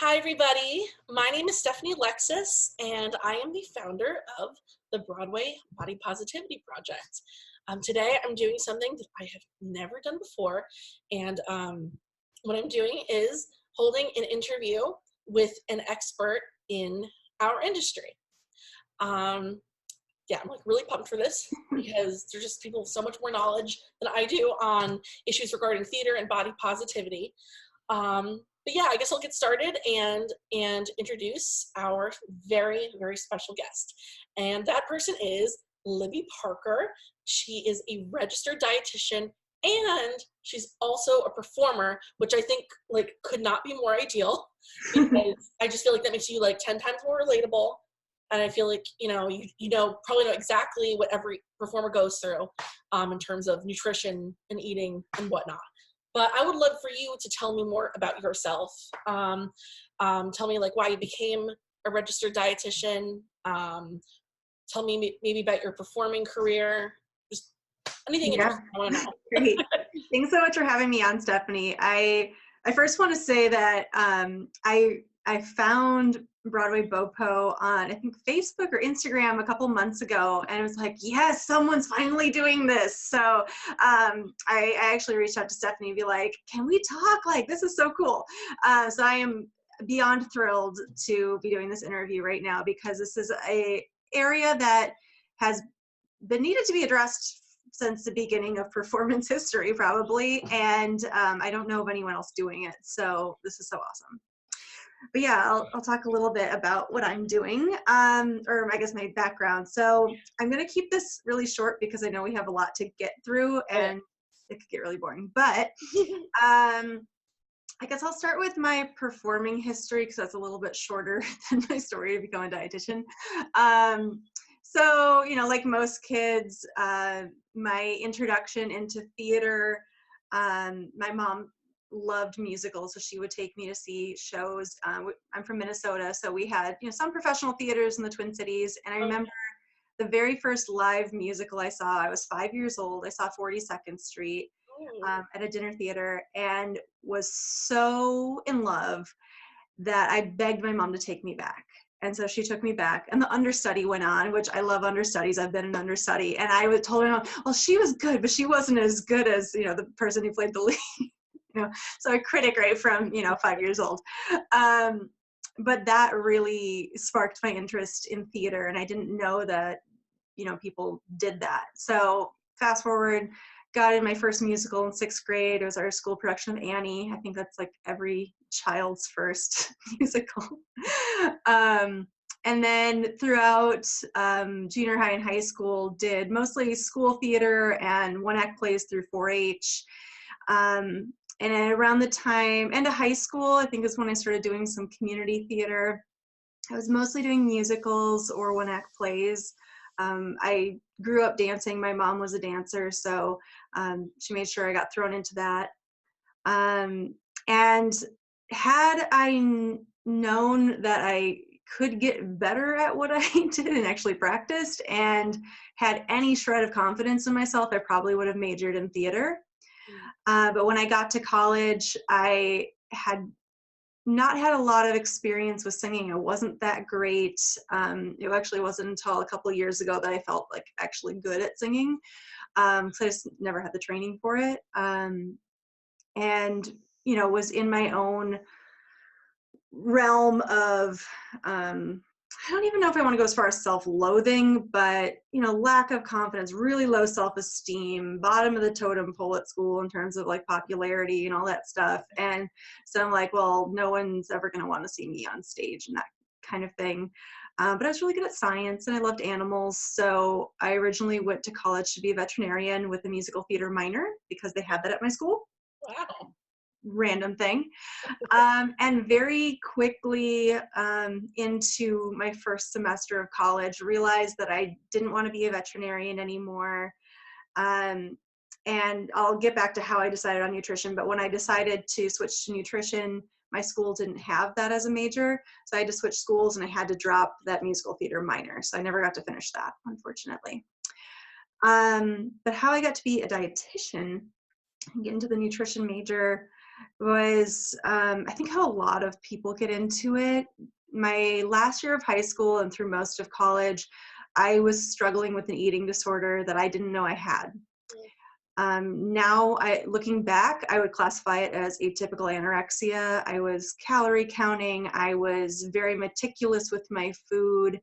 Hi, everybody. My name is Stephanie Alexis, and I am the founder of the Broadway Body Positivity Project. Today, I'm doing something that I have never done before, and what I'm doing is holding an interview with an expert in our industry. Yeah, I'm like really pumped for this because there's just people with so much more knowledge than I do on issues regarding theater and body positivity. But yeah, I guess I'll get started and introduce our very, very special guest. And that person is Libby Parker. She is a registered dietitian and she's also a performer, which I think like could not be more ideal because I just feel like that makes you like 10 times more relatable. And I feel like, you probably know exactly what every performer goes through in terms of nutrition and eating and whatnot. But I would love for you to tell me more about yourself. Tell me like why you became a registered dietitian. Tell me maybe about your performing career. Just anything interesting I want to know. Great. Thanks so much for having me on, Stephanie. I first want to say that I found Broadway BOPO on, I think, Facebook or Instagram a couple months ago, and it was like, yes, someone's finally doing this. So I actually reached out to Stephanie and be like, can we talk? Like, this is so cool. So I am beyond thrilled to be doing this interview right now because this is a area that has been needed to be addressed since the beginning of performance history, probably, and I don't know of anyone else doing it, so this is so awesome. But yeah, I'll talk a little bit about what I'm doing, or I guess my background. So I'm going to keep this really short because I know we have a lot to get through, and it could get really boring. But I guess I'll start with my performing history because that's a little bit shorter than my story to become a dietitian. So, like most kids, my introduction into theater, my mom loved musicals, so she would take me to see shows. I'm from Minnesota, so we had, some professional theaters in the Twin Cities. And I remember the very first live musical I saw, I was 5 years old. I saw 42nd Street at a dinner theater and was so in love that I begged my mom to take me back. And so she took me back, and the understudy went on, which I love understudies. I've been an understudy. And I told her, well, she was good, but she wasn't as good as, the person who played the lead. So a critic right from, 5 years old. But that really sparked my interest in theater, and I didn't know that, people did that. So fast forward, got in my first musical in 6th grade. It was our school production of Annie. I think that's like every child's first musical. And then throughout junior high and high school, did mostly school theater and one-act plays through 4-H. And around the time, end of high school, I think is when I started doing some community theater. I was mostly doing musicals or one-act plays. I grew up dancing. My mom was a dancer, so she made sure I got thrown into that. And had I known that I could get better at what I did and actually practiced and had any shred of confidence in myself, I probably would have majored in theater. But when I got to college, I had not had a lot of experience with singing. I wasn't that great. It actually wasn't until a couple of years ago that I felt like actually good at singing. So I just never had the training for it. And, was in my own realm of, I don't even know if I want to go as far as self-loathing, but, lack of confidence, really low self-esteem, bottom of the totem pole at school in terms of like popularity and all that stuff. And so I'm like, well, no one's ever going to want to see me on stage and that kind of thing. But I was really good at science and I loved animals. So I originally went to college to be a veterinarian with a musical theater minor because they had that at my school. Wow. Random thing. And very quickly into my first semester of college, realized that I didn't want to be a veterinarian anymore. And I'll get back to how I decided on nutrition, but when I decided to switch to nutrition, my school didn't have that as a major. So I had to switch schools and I had to drop that musical theater minor. So I never got to finish that, unfortunately. But how I got to be a dietitian and get into the nutrition major, was, I think, how a lot of people get into it. My last year of high school and through most of college, I was struggling with an eating disorder that I didn't know I had. Now, looking back, I would classify it as atypical anorexia. I was calorie counting. I was very meticulous with my food.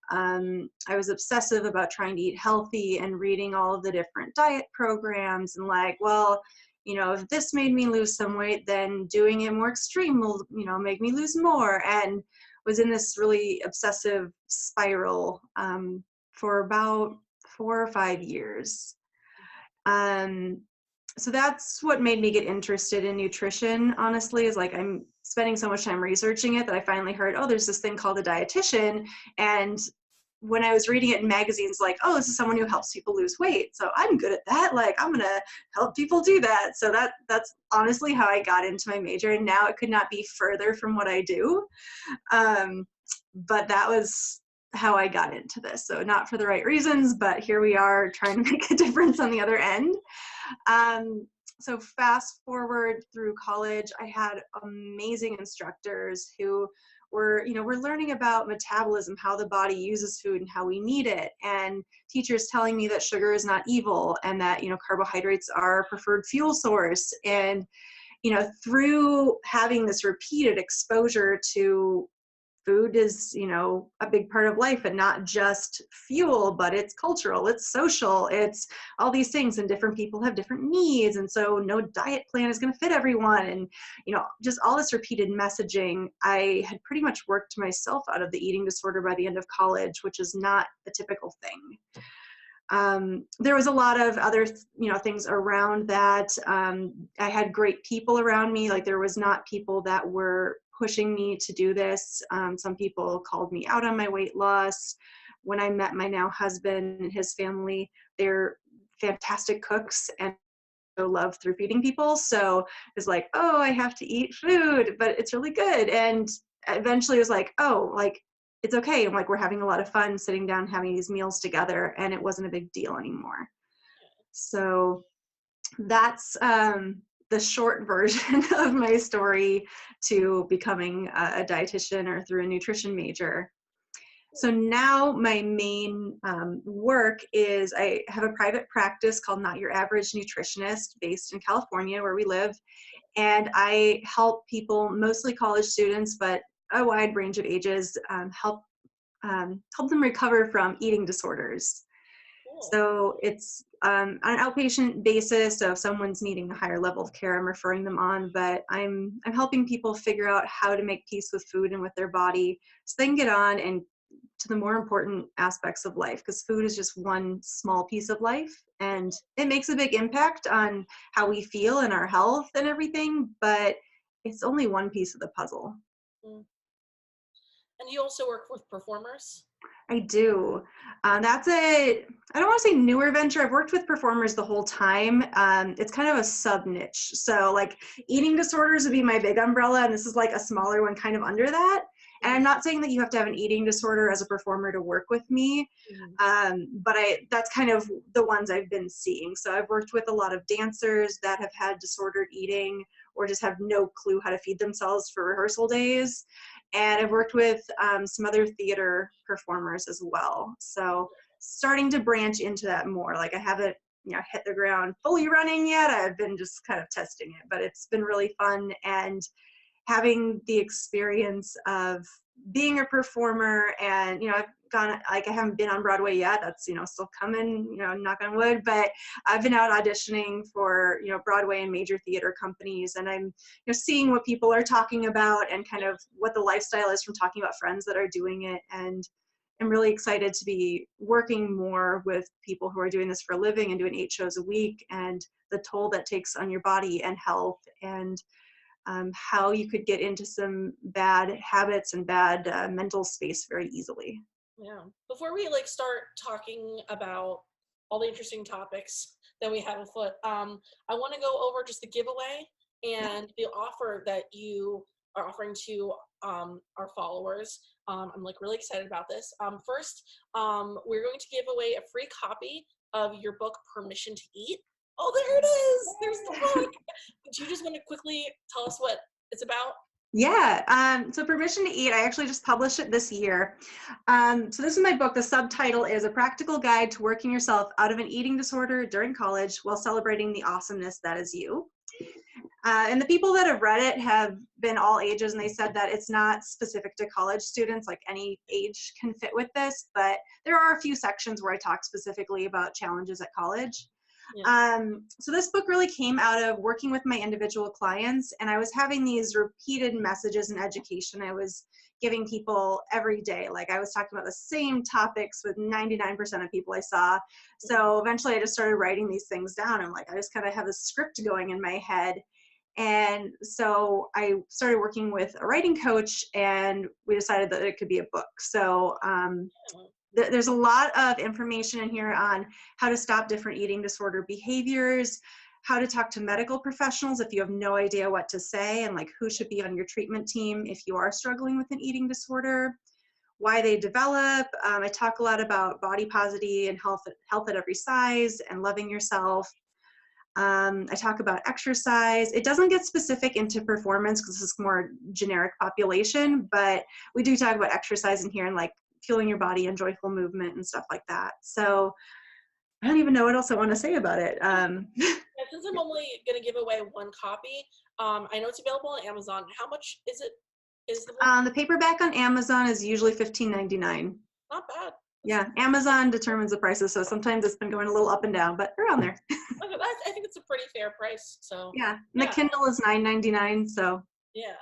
I was obsessive about trying to eat healthy and reading all of the different diet programs and like, well, if this made me lose some weight, then doing it more extreme will, make me lose more. And was in this really obsessive spiral for about 4 or 5 years. Um, so that's what made me get interested in nutrition, honestly, is like I'm spending so much time researching it that I finally heard, oh, there's this thing called a dietitian. And when I was reading it in magazines, like, oh, this is someone who helps people lose weight. So I'm good at that. Like, I'm going to help people do that. So that's honestly how I got into my major. And now it could not be further from what I do. But that was how I got into this. So not for the right reasons, but here we are trying to make a difference on the other end. So fast forward through college, I had amazing instructors who were learning about metabolism, how the body uses food and how we need it. And teachers telling me that sugar is not evil and that, carbohydrates are a preferred fuel source. And, through having this repeated exposure to food is, a big part of life, and not just fuel, but it's cultural, it's social, it's all these things, and different people have different needs. And so no diet plan is going to fit everyone. And, just all this repeated messaging, I had pretty much worked myself out of the eating disorder by the end of college, which is not a typical thing. There was a lot of other, things around that. I had great people around me. Like, there was not people that were pushing me to do this. Some people called me out on my weight loss. When I met my now husband and his family, they're fantastic cooks and love through feeding people. So it's like, oh, I have to eat food, but it's really good. And eventually it was like, oh, like, it's okay. And like, we're having a lot of fun sitting down, having these meals together, and it wasn't a big deal anymore. So that's the short version of my story to becoming a dietitian or through a nutrition major. So now my main work is I have a private practice called Your Average Nutritionist based in California, where we live. And I help people, mostly college students, but a wide range of ages, help them recover from eating disorders. So it's on an outpatient basis. So if someone's needing a higher level of care, I'm referring them on. But I'm helping people figure out how to make peace with food and with their body, so they can get on and to the more important aspects of life. Because food is just one small piece of life, and it makes a big impact on how we feel and our health and everything. But it's only one piece of the puzzle. And you also work with performers? I do. I don't want to say newer venture. I've worked with performers the whole time. It's kind of a sub niche. So like eating disorders would be my big umbrella, and this is like a smaller one kind of under that. And I'm not saying that you have to have an eating disorder as a performer to work with me, but that's kind of the ones I've been seeing. So I've worked with a lot of dancers that have had disordered eating or just have no clue how to feed themselves for rehearsal days. And I've worked with some other theater performers as well. So starting to branch into that more. Like I haven't hit the ground fully running yet. I've been just kind of testing it, but it's been really fun. And having the experience of being a performer, and I've gone, like, I haven't been on Broadway yet, that's still coming, knock on wood, but I've been out auditioning for Broadway and major theater companies, and I'm seeing what people are talking about and kind of what the lifestyle is from talking about friends that are doing it. And I'm really excited to be working more with people who are doing this for a living and doing 8 shows a week, and the toll that takes on your body and health, and how you could get into some bad habits and bad mental space very easily. Yeah. Before we start talking about all the interesting topics that we have afoot, I want to go over just the giveaway and the offer that you are offering to our followers. I'm really excited about this. First, we're going to give away a free copy of your book, Permission to Eat. Oh, there it is. There's the book. Do you just want to quickly tell us what it's about? Yeah. So Permission to Eat, I actually just published it this year. So this is my book. The subtitle is A Practical Guide to Working Yourself Out of an Eating Disorder During College While Celebrating the Awesomeness That Is You. And the people that have read it have been all ages, and they said that it's not specific to college students, like any age can fit with this, but there are a few sections where I talk specifically about challenges at college. Yeah. So this book really came out of working with my individual clients, and I was having these repeated messages in education I was giving people every day. Like I was talking about the same topics with 99% of people I saw. So eventually I just started writing these things down. I'm like, I just kind of have a script going in my head. And so I started working with a writing coach, and we decided that it could be a book. So there's a lot of information in here on how to stop different eating disorder behaviors, how to talk to medical professionals if you have no idea what to say, and like who should be on your treatment team if you are struggling with an eating disorder, why they develop. I talk a lot about body positivity and health at every size and loving yourself. I talk about exercise. It doesn't get specific into performance because this is more generic population, but we do talk about exercise in here and like fueling your body and joyful movement and stuff like that. So I don't even know what else I want to say about it. Since I'm only going to give away one copy, I know it's available on Amazon. How much is it? Is the book? The paperback on Amazon is usually $15.99. Not bad. Yeah, Amazon determines the prices, so sometimes it's been going a little up and down, but around there. Okay, I think it's a pretty fair price. So yeah, and the Kindle is $9.99. So yeah,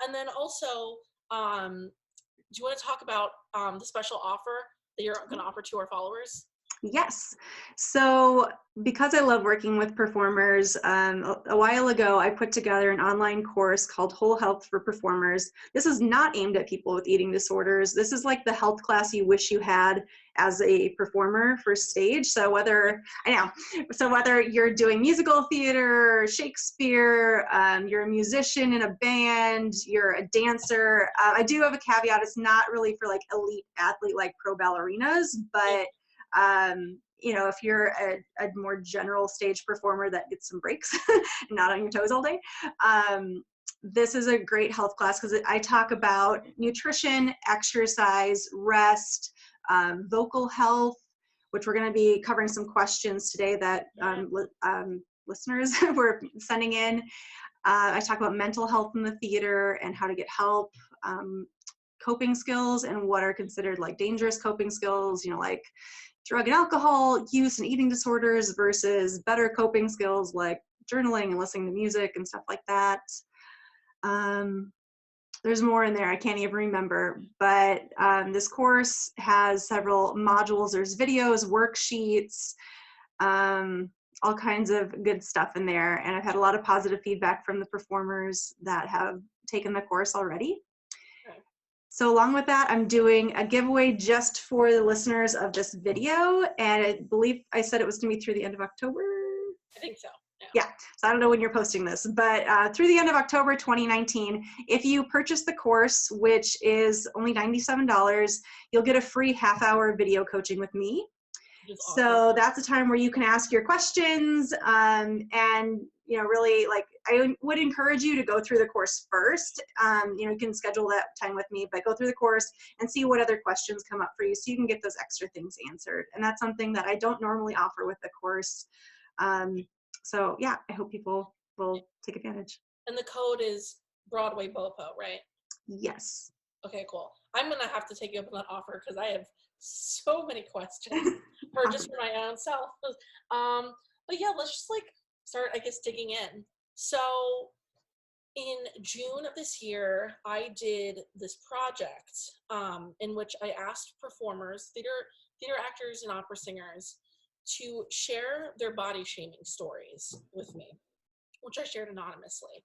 and then also, do you want to talk about the special offer that you're going to offer to our followers? Yes. So because I love working with performers, a while ago, I put together an online course called Whole Health for Performers. This is not aimed at people with eating disorders. This is like the health class you wish you had as a performer for stage. So whether you're doing musical theater, Shakespeare, you're a musician in a band, you're a dancer. I do have a caveat. It's not really for like elite athlete like pro ballerinas, but if you're a more general stage performer that gets some breaks, not on your toes all day, this is a great health class because I talk about nutrition, exercise, rest, vocal health, which we're going to be covering some questions today that listeners were sending in. I talk about mental health in the theater and how to get help, coping skills and what are considered like dangerous coping skills, like drug and alcohol use and eating disorders versus better coping skills like journaling and listening to music and stuff like that. There's more in there, I can't even remember, but this course has several modules. There's videos, worksheets, all kinds of good stuff in there. And I've had a lot of positive feedback from the performers that have taken the course already. So along with that, I'm doing a giveaway just for the listeners of this video. And I believe I said it was going to be through the end of October. I think so. Yeah. So I don't know when you're posting this, but through the end of October 2019, if you purchase the course, which is only $97, you'll get a free half-hour video coaching with me. So that's a time where you can ask your questions and really like I would encourage you to go through the course first. You can schedule that time with me, but go through the course and see what other questions come up for you so you can get those extra things answered. And that's something that I don't normally offer with the course. So yeah, I hope people will take advantage. And the code is Broadway BOPO, right? Yes. Okay, cool. I'm going to have to take you up on that offer because I have so many questions for just for my own self. But yeah, let's just like start, I guess, digging in. So in June of this year, I did this project in which I asked performers, theater actors and opera singers to share their body shaming stories with me, which I shared anonymously.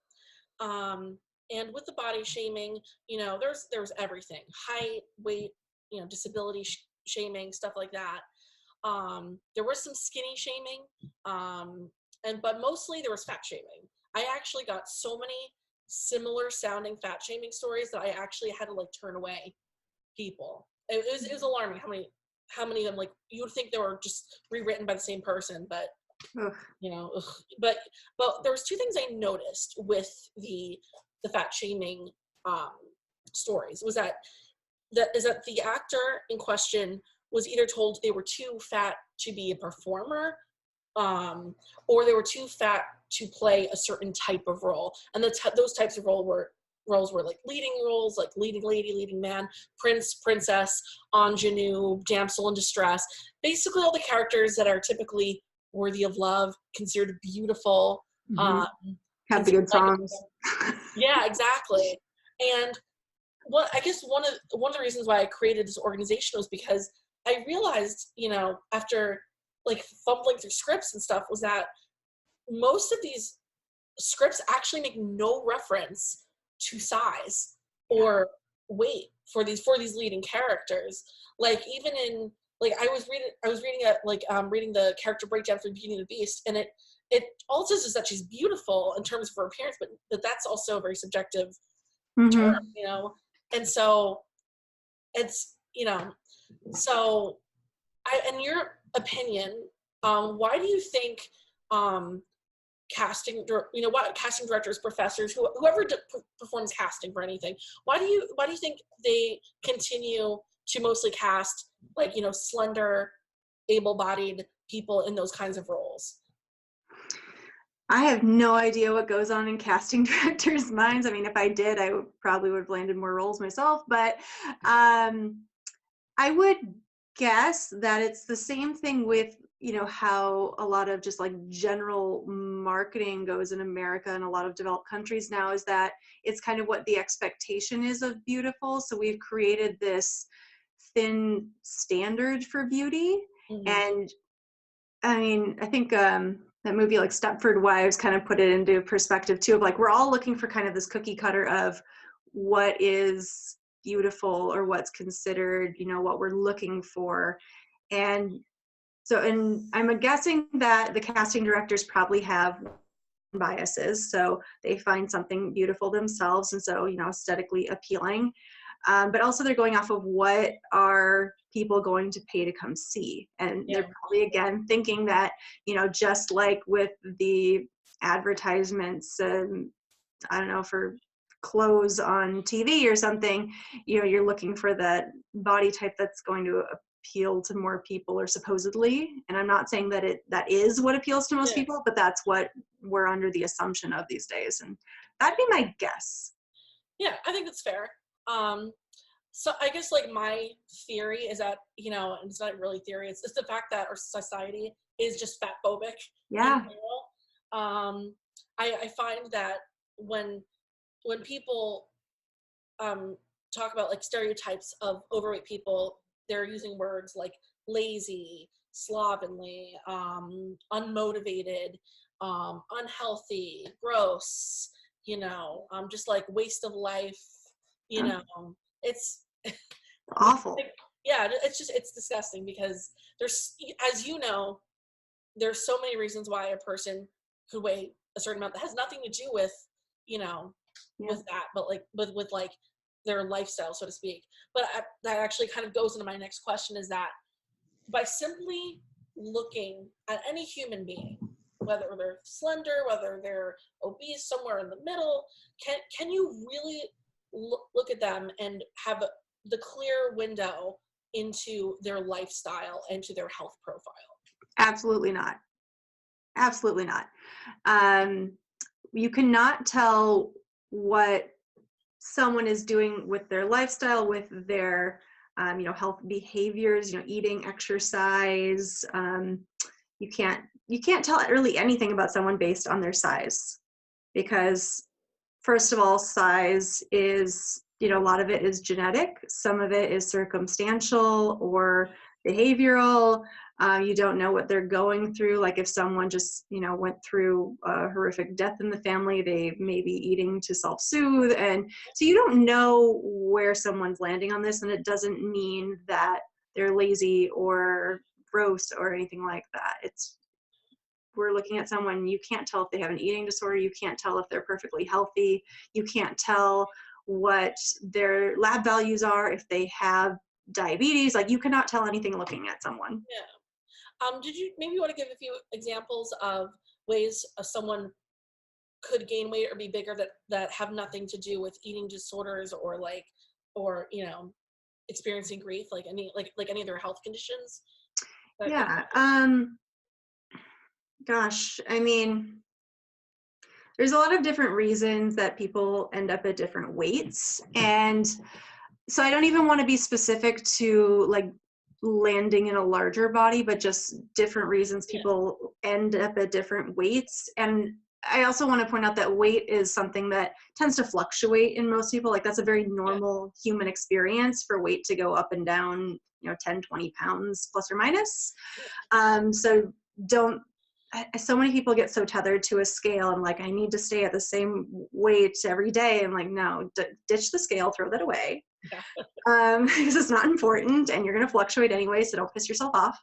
And with the body shaming, there's everything: height, weight, disability shaming, stuff like that. There was some skinny shaming, but mostly there was fat shaming. I actually got so many similar sounding fat shaming stories that I actually had to like turn away people. It was alarming how many of them, like, you would think they were just rewritten by the same person, but Ugh. You know, ugh. But there was two things I noticed with the fat shaming stories was that the actor in question was either told they were too fat to be a performer, or they were too fat to play a certain type of role. And those types of roles were like leading roles, like leading lady, leading man, prince, princess, ingenue, damsel in distress. Basically all the characters that are typically worthy of love, considered beautiful, Have the good songs. Yeah, exactly. And I guess one of the reasons why I created this organization was because I realized, you know, after like fumbling through scripts and stuff, was that most of these scripts actually make no reference to size or weight for these leading characters. Like even in like I was reading the character breakdown for Beauty and the Beast, and it all says is that she's beautiful in terms of her appearance, but that's also a very subjective term, you know. And so it's, you know, so in your opinion, why do you think casting directors, professors, whoever performs casting for anything, why do you think they continue to mostly cast, like, you know, slender, able-bodied people in those kinds of roles? I have no idea what goes on in casting directors' minds. I mean, if I did, I probably would have landed more roles myself. But I would guess that it's the same thing with, you know, how a lot of just like general marketing goes in America and a lot of developed countries now, is that it's kind of what the expectation is of beautiful. So we've created this thin standard for beauty. And I mean, I think that movie like Stepford Wives kind of put it into perspective too, of like, we're all looking for kind of this cookie cutter of what is beautiful or what's considered, you know, what we're looking for. And so, and I'm guessing that the casting directors probably have biases. So they find something beautiful themselves, and so, you know, aesthetically appealing. But also they're going off of what are people going to pay to come see. And they're probably, again, thinking that, you know, just like with the advertisements, I don't know, for clothes on TV or something, you know, you're looking for that body type that's going to appeal to more people, or supposedly. And I'm not saying that that is what appeals to most people, but that's what we're under the assumption of these days. And that'd be my guess. Yeah, I think that's fair. So I guess like my theory is that, you know, and it's not really theory, it's the fact that our society is just fat phobic. Yeah. I find that when people talk about like stereotypes of overweight people, they're using words like lazy, slovenly, unmotivated, unhealthy, gross, you know, just like waste of life, you know. It's awful. Yeah, it's disgusting, because there's, as you know, there's so many reasons why a person could weigh a certain amount that has nothing to do with, you know, with that, but like with like their lifestyle, so to speak. But that actually kind of goes into my next question, is that by simply looking at any human being, whether they're slender, whether they're obese, somewhere in the middle, can you really look at them and have the clear window into their lifestyle and to their health profile? Absolutely not. Absolutely not. You cannot tell what someone is doing with their lifestyle, with their you know, health behaviors, you know, eating, exercise. You can't tell really anything about someone based on their size, because first of all, size is, you know, a lot of it is genetic. Some of it is circumstantial or behavioral. You don't know what they're going through. Like if someone just, you know, went through a horrific death in the family, they may be eating to self-soothe. And so you don't know where someone's landing on this. And it doesn't mean that they're lazy or gross or anything like that. We're looking at someone, you can't tell if they have an eating disorder, you can't tell if they're perfectly healthy, you can't tell what their lab values are, if they have diabetes. Like, you cannot tell anything looking at someone. Yeah. Did you maybe want to give a few examples of ways someone could gain weight or be bigger that have nothing to do with eating disorders or experiencing grief, like any any of their health conditions? Yeah. Gosh, I mean, there's a lot of different reasons that people end up at different weights. And so I don't even want to be specific to like landing in a larger body, but just different reasons people end up at different weights. And I also want to point out that weight is something that tends to fluctuate in most people. Like that's a very normal human experience for weight to go up and down, 10, 20 pounds plus or minus. So so many people get so tethered to a scale and like, I need to stay at the same weight every day. And like, no, ditch the scale, throw that away. Because it's not important and you're going to fluctuate anyway, so don't piss yourself off.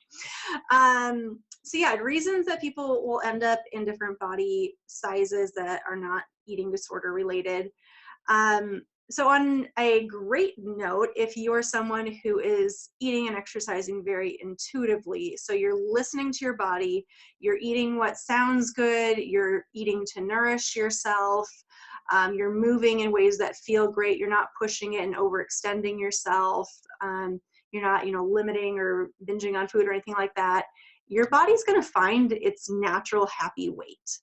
So yeah, reasons that people will end up in different body sizes that are not eating disorder related. So on a great note, if you're someone who is eating and exercising very intuitively, so you're listening to your body, you're eating what sounds good, you're eating to nourish yourself, you're moving in ways that feel great, you're not pushing it and overextending yourself, you're not, limiting or binging on food or anything like that, your body's going to find its natural happy weight.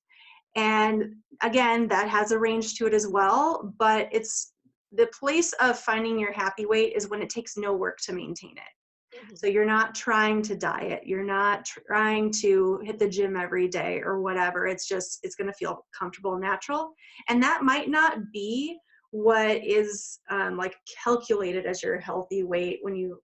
And again, that has a range to it as well, but it's the place of finding your happy weight is when it takes no work to maintain it. Mm-hmm. So you're not trying to diet, you're not trying to hit the gym every day or whatever. It's going to feel comfortable and natural. And that might not be what is like calculated as your healthy weight when you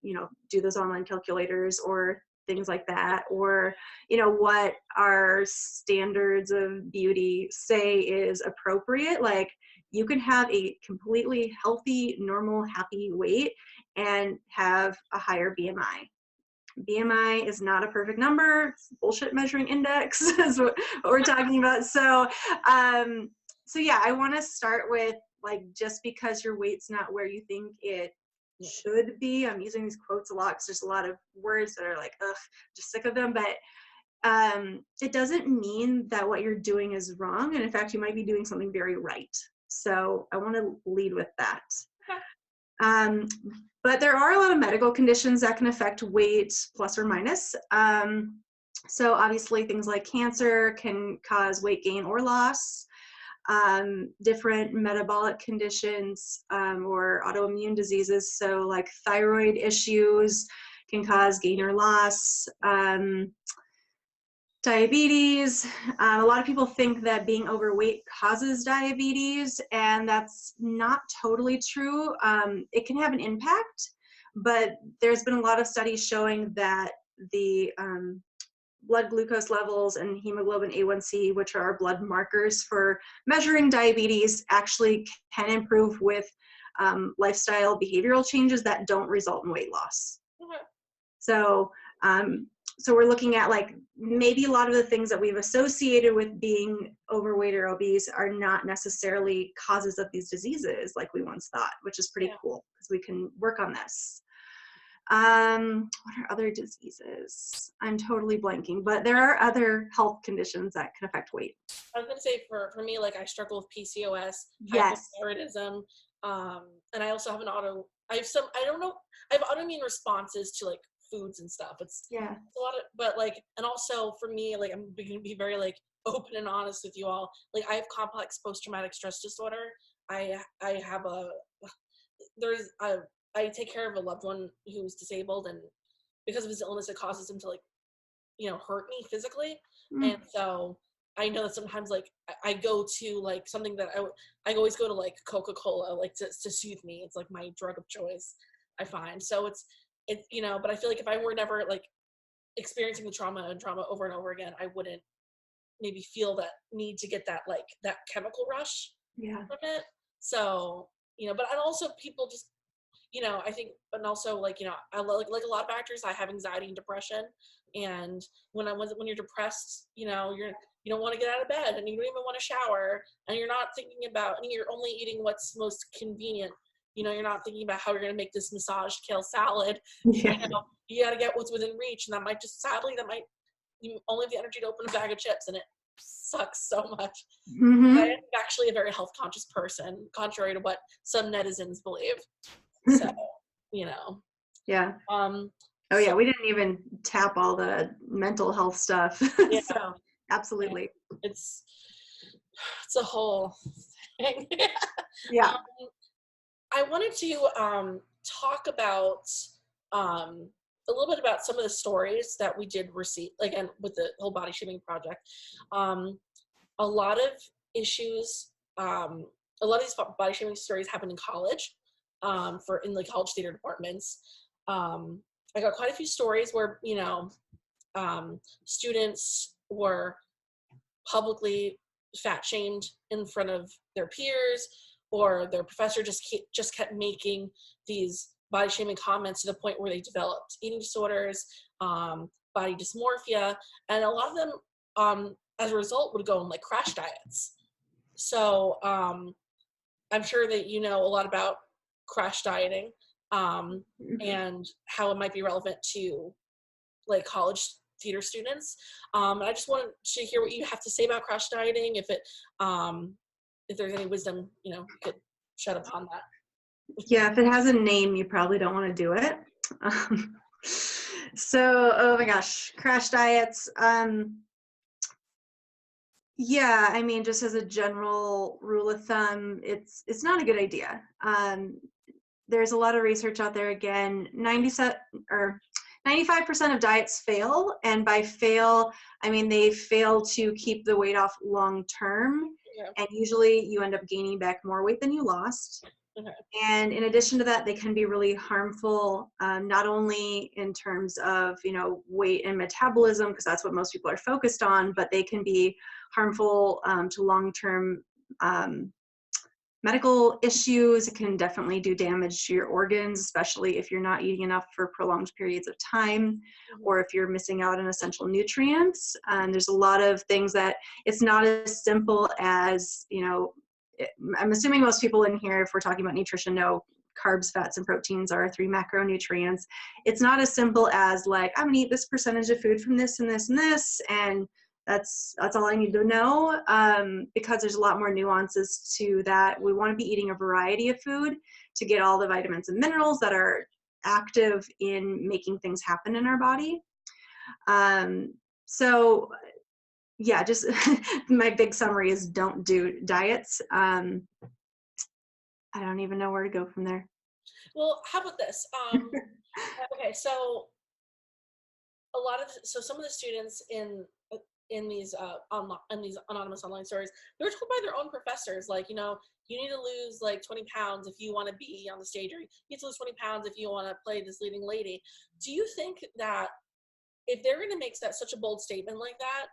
do those online calculators or things like that, or what our standards of beauty say is appropriate. Like you can have a completely healthy, normal, happy weight and have a higher BMI. BMI is not a perfect number. It's bullshit measuring index is what we're talking about. So yeah, I want to start with like, just because your weight's not where you think it should be. I'm using these quotes a lot because there's a lot of words that are like, ugh, just sick of them. But it doesn't mean that what you're doing is wrong. And in fact, you might be doing something very right. So I want to lead with that. Okay. But there are a lot of medical conditions that can affect weight plus or minus. So obviously things like cancer can cause weight gain or loss. Different metabolic conditions or autoimmune diseases, so like thyroid issues can cause gain or loss. Diabetes, a lot of people think that being overweight causes diabetes, and that's not totally true. It can have an impact, but there's been a lot of studies showing that the blood glucose levels and hemoglobin A1C, which are our blood markers for measuring diabetes, actually can improve with lifestyle behavioral changes that don't result in weight loss. Okay. So we're looking at like maybe a lot of the things that we've associated with being overweight or obese are not necessarily causes of these diseases like we once thought, which is pretty cool because we can work on this. What are other diseases? I'm totally blanking, but there are other health conditions that can affect weight. I was going to say for me, like I struggle with PCOS, yes, hypothyroidism, and I also have I have autoimmune responses to like foods and stuff. It's a lot of, but like, and also for me, like I'm going to be very like open and honest with you all. Like I have complex post-traumatic stress disorder. I take care of a loved one who's disabled, and because of his illness, it causes him to like, hurt me physically. And so I know that sometimes like I go to like something that I always go to like Coca-Cola, like to soothe me. It's like my drug of choice, I find. So it's, but I feel like if I were never like experiencing the trauma over and over again, I wouldn't maybe feel that need to get that like that chemical rush from it. So, but and also people just, I think, and also like, I like a lot of actors, I have anxiety and depression. And when you're depressed, you don't want to get out of bed and you don't even want to shower and you're not thinking about, and you're only eating what's most convenient. You're not thinking about how you're going to make this massaged kale salad. You got to get what's within reach. And that might you only have the energy to open a bag of chips, and it sucks so much. Mm-hmm. I am actually a very health conscious person, contrary to what some netizens believe. So, you know. Yeah. Oh yeah, we didn't even tap all the mental health stuff. Yeah. So absolutely. It's a whole thing. Yeah. I wanted to talk about a little bit about some of the stories that we did receive, again, with the whole body shaming project. A lot of issues, a lot of these body shaming stories happen in college, in the college theater departments. I got quite a few stories where, students were publicly fat shamed in front of their peers, or their professor just kept making these body shaming comments to the point where they developed eating disorders, body dysmorphia, and a lot of them, as a result, would go on like crash diets. So I'm sure that you know a lot about crash dieting, and how it might be relevant to like college theater students. I just wanted to hear what you have to say about crash dieting, if there's any wisdom, you could shed upon that. Yeah, if it has a name, you probably don't want to do it. So, oh my gosh, crash diets. Yeah, I mean, just as a general rule of thumb, it's not a good idea. There's a lot of research out there. Again, 97 or 95% of diets fail, and by fail, I mean they fail to keep the weight off long term. Yeah. And usually you end up gaining back more weight than you lost. Okay. And in addition to that, they can be really harmful, not only in terms of, weight and metabolism, because that's what most people are focused on, but they can be harmful to long-term medical issues. It can definitely do damage to your organs, especially if you're not eating enough for prolonged periods of time, or if you're missing out on essential nutrients. There's a lot of things that it's not as simple as, I'm assuming most people in here, if we're talking about nutrition, know carbs, fats, and proteins are 3 macronutrients. It's not as simple as like, I'm gonna eat this percentage of food from this and this and this, and that's all I need to know, because there's a lot more nuances to that. We want to be eating a variety of food to get all the vitamins and minerals that are active in making things happen in our body. So yeah, just my big summary is don't do diets. I don't even know where to go from there. Well, how about this? Okay, so some of the students in these anonymous online stories, they were told by their own professors, like, you need to lose like 20 pounds if you want to be on the stage, or you need to lose 20 pounds if you want to play this leading lady. Do you think that if they're going to make such a bold statement like that,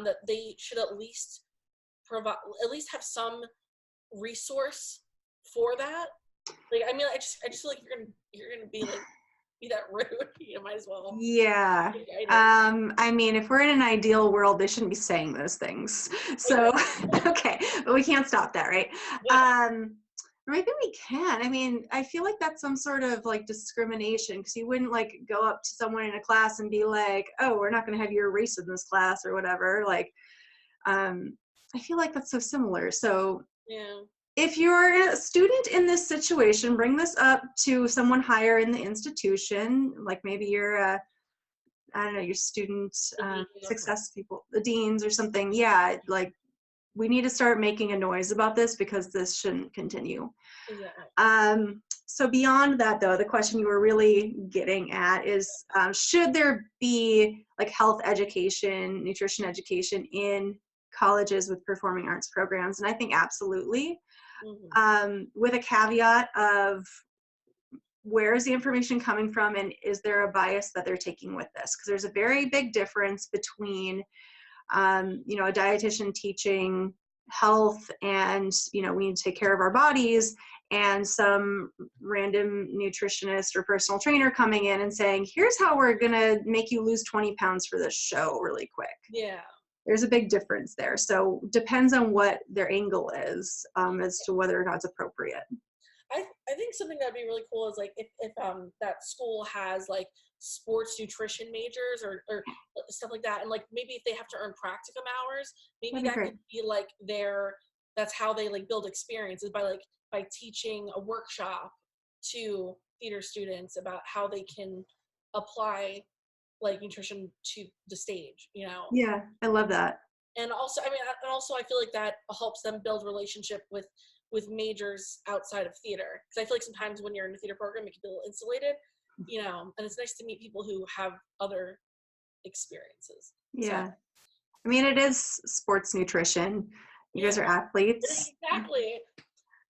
that they should at least have some resource for that? Like, I mean, I just feel like you're gonna be like, be that rude. You might as well. Yeah. I mean, if we're in an ideal world, they shouldn't be saying those things. So, okay, but we can't stop that, right? Yeah. Maybe we can. I mean, I feel like that's some sort of like discrimination, because you wouldn't like go up to someone in a class and be like, oh, we're not going to have your race in this class or whatever. Like, I feel like that's so similar. So yeah. If you're a student in this situation, bring this up to someone higher in the institution, like maybe you're your student success people, the deans or something. Yeah, like we need to start making a noise about this, because this shouldn't continue. Yeah. So beyond that, though, the question you were really getting at is, should there be like health education, nutrition education in colleges with performing arts programs? And I think absolutely. With a caveat of where is the information coming from, and is there a bias that they're taking with this? Because there's a very big difference between, a dietitian teaching health and, we need to take care of our bodies, and some random nutritionist or personal trainer coming in and saying, here's how we're going to make you lose 20 pounds for this show really quick. Yeah. There's a big difference there. So depends on what their angle is, as to whether or not it's appropriate. I think something that'd be really cool is like if that school has like sports nutrition majors or stuff like that, and like maybe if they have to earn practicum hours, maybe That'd be that great. could be like that's how they like build experiences by teaching a workshop to theater students about how they can apply like nutrition to the stage, you know. Yeah, I love that. And also I feel like that helps them build relationship with majors outside of theater, because I feel like sometimes when you're in a theater program it can be a little insulated, you know, and it's nice to meet people who have other experiences. So Yeah. I mean, it is sports nutrition. You guys yeah, are athletes. exactly.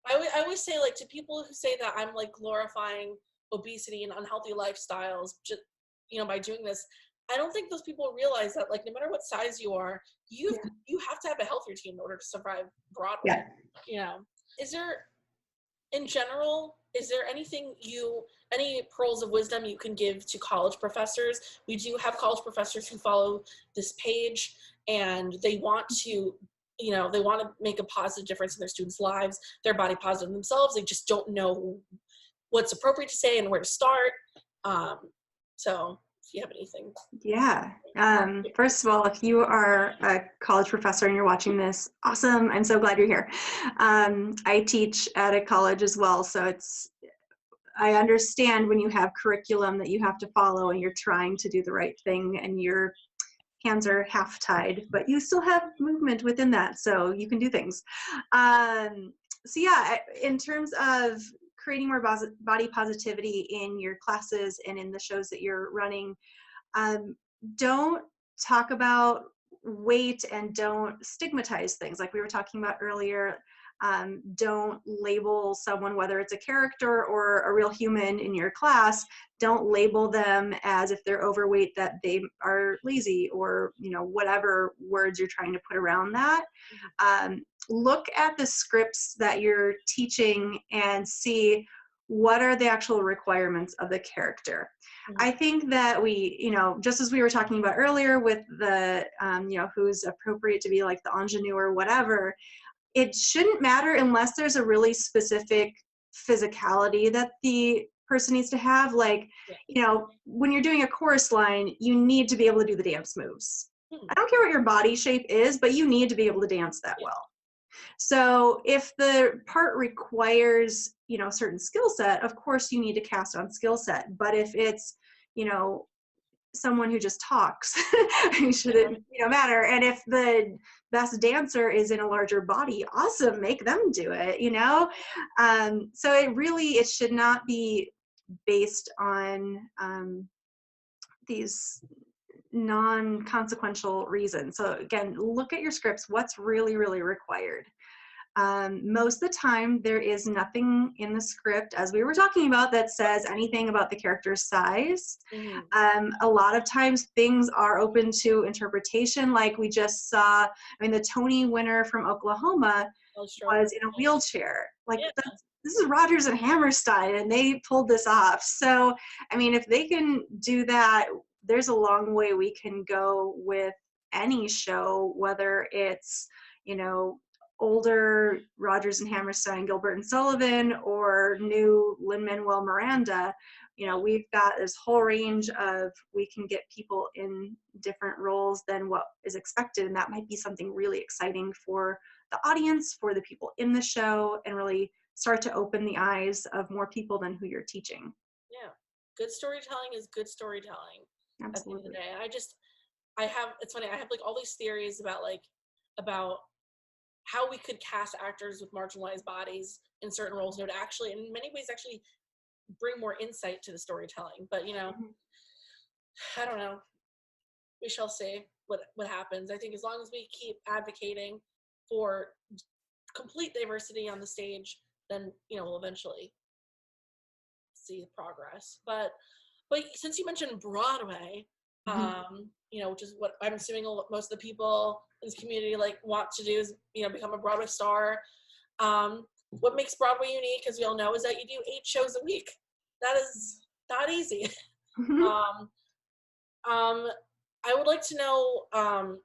I always say, like, to people who say that I'm like glorifying obesity and unhealthy lifestyles just, you know, by doing this, I don't think those people realize that, like, no matter what size you are, you have to have a health routine in order to survive Broadway. Yeah. You know, in general, is there any pearls of wisdom you can give to college professors? We do have college professors who follow this page, and they want to, you know, they want to make a positive difference in their students' lives. They're body positive themselves. They just don't know what's appropriate to say and where to start. So if you have anything. Yeah. First of all, if you are a college professor and you're watching this, awesome. I'm so glad you're here. I teach at a college as well. So I understand when you have curriculum that you have to follow and you're trying to do the right thing and your hands are half tied, but you still have movement within that. So you can do things. So yeah, in terms of creating more body positivity in your classes and in the shows that you're running, don't talk about weight and don't stigmatize things like we were talking about earlier. Don't label someone, whether it's a character or a real human in your class, don't label them as if they're overweight that they are lazy, or, you know, whatever words you're trying to put around that. Look at the scripts that you're teaching and see what are the actual requirements of the character. I think that we, you know, just as we were talking about earlier with the, you know, who's appropriate to be like the ingenue or whatever, it shouldn't matter unless there's a really specific physicality that the person needs to have. Like, you know, when you're doing a chorus line, you need to be able to do the dance moves. I don't care what your body shape is, but you need to be able to dance that well. So if the part requires, you know, a certain skill set, of course you need to cast on skill set. But if it's, you know, someone who just talks, it shouldn't, you know, matter. And if the best dancer is in a larger body, awesome, make them do it, you know? So it should not be based on these non-consequential reasons. So again, look at your scripts, what's really, really required. Most of the time, there is nothing in the script, as we were talking about, that says anything about the character's size. A lot of times, things are open to interpretation, like we just saw. I mean, the Tony winner from Oklahoma was in a wheelchair. Like, this is Rodgers and Hammerstein, and they pulled this off. So, I mean, if they can do that, there's a long way we can go with any show, whether it's, you know, older Rodgers and Hammerstein, Gilbert and Sullivan, or new Lin-Manuel Miranda. You know, we've got this whole range of, we can get people in different roles than what is expected, and that might be something really exciting for the audience, for the people in the show, and really start to open the eyes of more people than who you're teaching. Yeah, good storytelling is good storytelling. Absolutely. At the end of the day, it's funny, I have like all these theories about how we could cast actors with marginalized bodies in certain roles, you know, to actually, in many ways, actually bring more insight to the storytelling. But, you know, I don't know. We shall see what happens. I think as long as we keep advocating for complete diversity on the stage, then, you know, we'll eventually see progress. But since you mentioned Broadway, you know, which is what I'm assuming most of the people in this community like want to do is, you know, become a Broadway star. What makes Broadway unique, as we all know, is that you do 8 shows a week. That is not easy. I would like to know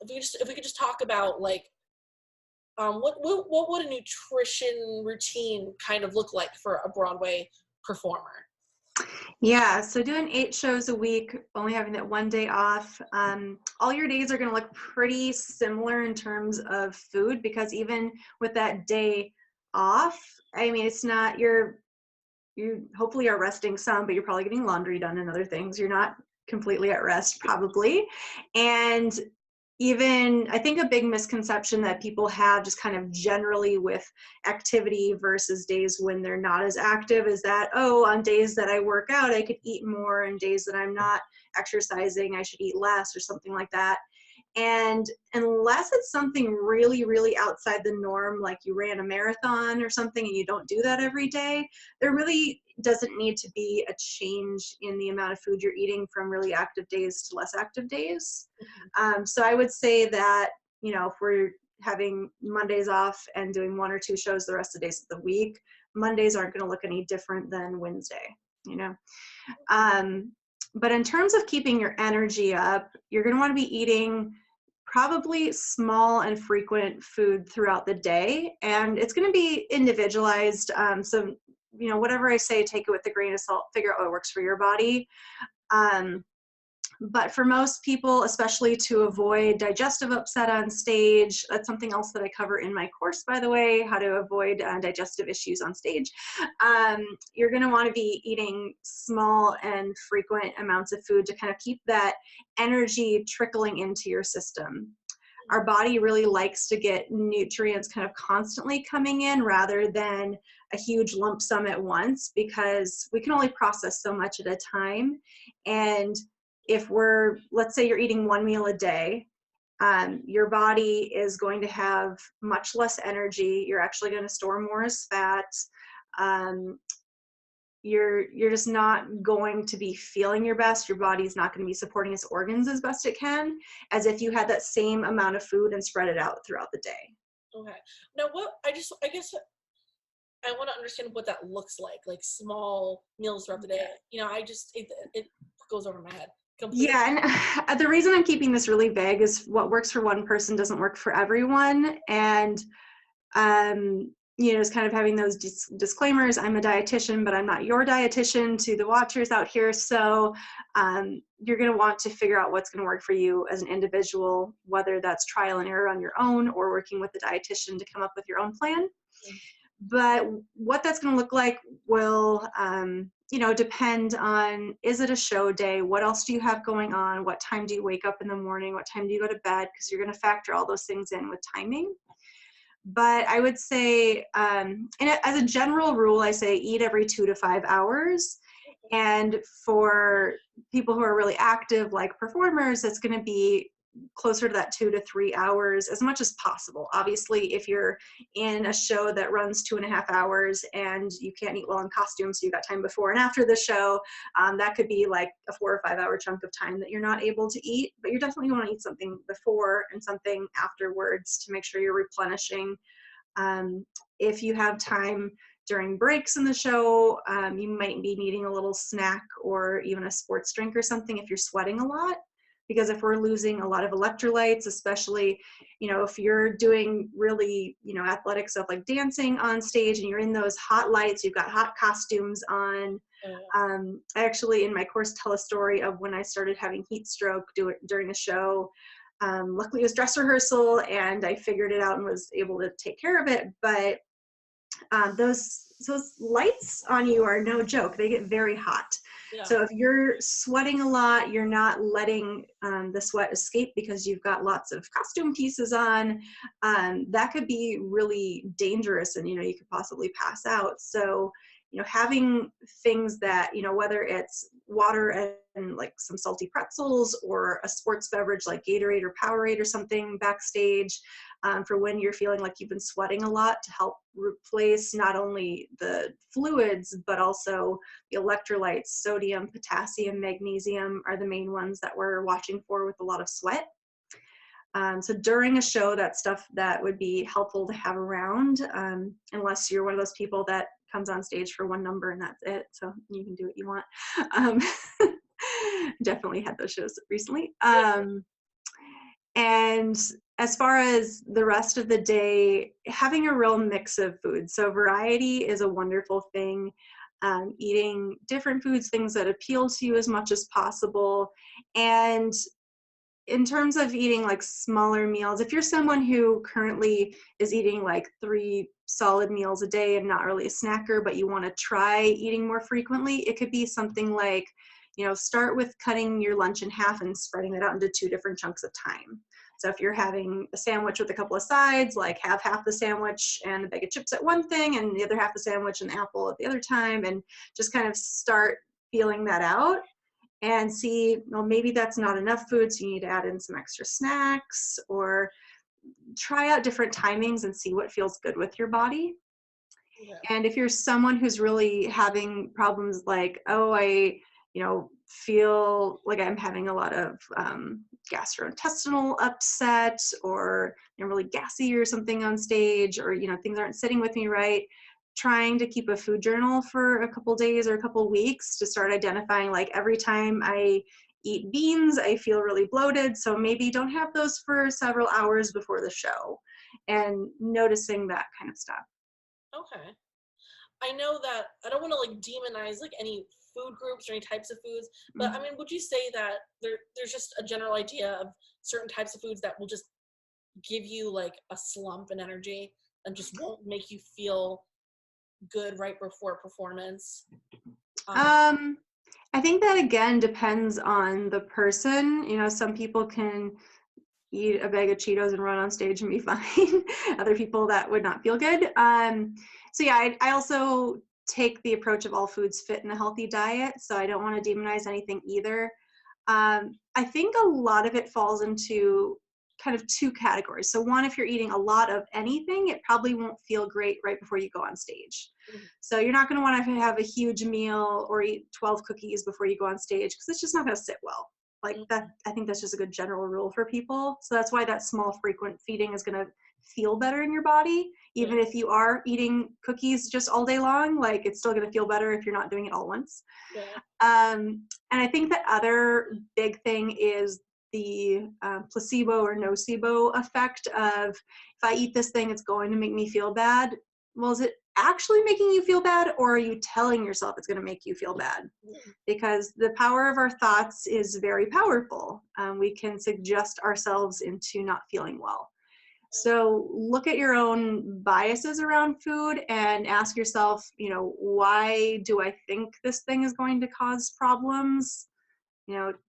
if we could just talk about like what would a nutrition routine kind of look like for a Broadway performer? Yeah, so doing 8 shows a week, only having that one day off, all your days are going to look pretty similar in terms of food, because even with that day off, I mean, it's not, you hopefully are resting some, but you're probably getting laundry done and other things. You're not completely at rest probably. And even I think a big misconception that people have just kind of generally with activity versus days when they're not as active is that, oh, on days that I work out, I could eat more, and days that I'm not exercising, I should eat less or something like that. And unless it's something really, really outside the norm, like you ran a marathon or something and you don't do that every day, there really doesn't need to be a change in the amount of food you're eating from really active days to less active days. So I would say that, you know, if we're having Mondays off and doing 1 or 2 shows the rest of the days of the week, Mondays aren't going to look any different than Wednesday, you know. But in terms of keeping your energy up, you're going to want to be eating probably small and frequent food throughout the day, and it's going to be individualized. So, you know, whatever I say, take it with a grain of salt, figure out what works for your body. But for most people, especially to avoid digestive upset on stage, that's something else that I cover in my course, by the way, how to avoid digestive issues on stage. You're going to want to be eating small and frequent amounts of food to kind of keep that energy trickling into your system. Our body really likes to get nutrients kind of constantly coming in rather than a huge lump sum at once, because we can only process so much at a time. And if let's say you're eating 1 meal a day, your body is going to have much less energy. You're actually going to store more as fat. You're just not going to be feeling your best. Your body's not going to be supporting its organs as best it can, as if you had that same amount of food and spread it out throughout the day. Okay. Now, I guess I want to understand what that looks like small meals throughout the day. You know, it goes over my head completely. Yeah, and the reason I'm keeping this really vague is what works for one person doesn't work for everyone. And you know, just kind of having those disclaimers. I'm a dietitian, but I'm not your dietitian to the watchers out here. So you're going to want to figure out what's going to work for you as an individual, whether that's trial and error on your own or working with a dietitian to come up with your own plan. Mm-hmm. But what that's going to look like will, you know, depend on, is it a show day? What else do you have going on? What time do you wake up in the morning? What time do you go to bed? Because you're going to factor all those things in with timing. But I would say, and as a general rule, I say eat every 2 to 5 hours. And for people who are really active, like performers, it's going to be closer to that 2 to 3 hours as much as possible. Obviously, if you're in a show that runs 2.5 hours and you can't eat well in costume, so you got time before and after the show, that could be like a 4 or 5 hour chunk of time that you're not able to eat, but you're definitely going to eat something before and something afterwards to make sure you're replenishing. If you have time during breaks in the show, you might be needing a little snack or even a sports drink or something if you're sweating a lot. Because if we're losing a lot of electrolytes, especially, you know, if you're doing really, you know, athletic stuff like dancing on stage and you're in those hot lights, you've got hot costumes on. I actually, in my course, tell a story of when I started having heat stroke during a show. Luckily, it was dress rehearsal and I figured it out and was able to take care of it. But those lights on you are no joke. They get very hot. Yeah. So if you're sweating a lot, you're not letting the sweat escape because you've got lots of costume pieces on. That could be really dangerous, and you know, you could possibly pass out. So, you know, having things that, you know, whether it's water and like some salty pretzels or a sports beverage like Gatorade or Powerade or something backstage, for when you're feeling like you've been sweating a lot, to help replace not only the fluids, but also the electrolytes. Sodium, potassium, magnesium are the main ones that we're watching for with a lot of sweat. So during a show, that's stuff that would be helpful to have around, unless you're one of those people that comes on stage for one number and that's it. So you can do what you want. Definitely had those shows recently. And as far as the rest of the day, having a real mix of foods. So variety is a wonderful thing. Eating different foods, things that appeal to you as much as possible. And in terms of eating like smaller meals, if you're someone who currently is eating like 3 solid meals a day and not really a snacker, but you want to try eating more frequently, it could be something like, start with cutting your lunch in half and spreading it out into 2 different chunks of time. So if you're having a sandwich with a couple of sides, like have half the sandwich and a bag of chips at one thing and the other half the sandwich and the apple at the other time, and just kind of start feeling that out. And see, well, maybe that's not enough food, so you need to add in some extra snacks, or try out different timings and see what feels good with your body. Yeah. And if you're someone who's really having problems like, oh, I, feel like I'm having a lot of gastrointestinal upset, or really gassy or something on stage, or things aren't sitting with me right, trying to keep a food journal for a couple days or a couple weeks to start identifying, like, every time I eat beans, I feel really bloated, so maybe don't have those for several hours before the show, and noticing that kind of stuff. Okay. I know that I don't want to like demonize like any food groups or any types of foods, but I mean, would you say that there's just a general idea of certain types of foods that will just give you like a slump in energy and just won't make you feel good right before performance? I think that again depends on the person. Some people can eat a bag of Cheetos and run on stage and be fine. Other people, that would not feel good. So yeah, I also take the approach of all foods fit in a healthy diet. So I don't want to demonize anything either. I think a lot of it falls into kind of 2 categories. So one, if you're eating a lot of anything, it probably won't feel great right before you go on stage. Mm-hmm. So you're not going to want to have a huge meal or eat 12 cookies before you go on stage, because it's just not going to sit well. Like that, I think that's just a good general rule for people. So that's why that small frequent feeding is going to feel better in your body. Even if you are eating cookies just all day long, like, it's still going to feel better if you're not doing it all once. Yeah. And I think the other big thing is the placebo or nocebo effect of, if I eat this thing, it's going to make me feel bad. Well, is it actually making you feel bad, or are you telling yourself it's going to make you feel bad? Because the power of our thoughts is very powerful. We can suggest ourselves into not feeling well. So look at your own biases around food and ask yourself, why do I think this thing is going to cause problems?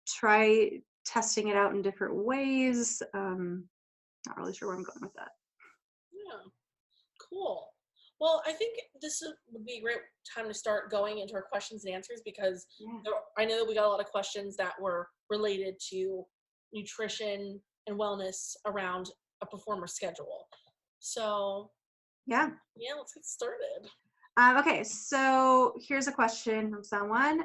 Try testing it out in different ways. Not really sure where I'm going with that. Yeah, cool. Well, I think this would be a great time to start going into our questions and answers, because I know that we got a lot of questions that were related to nutrition and wellness around a performer schedule. So yeah, let's get started. Okay, so here's a question from someone.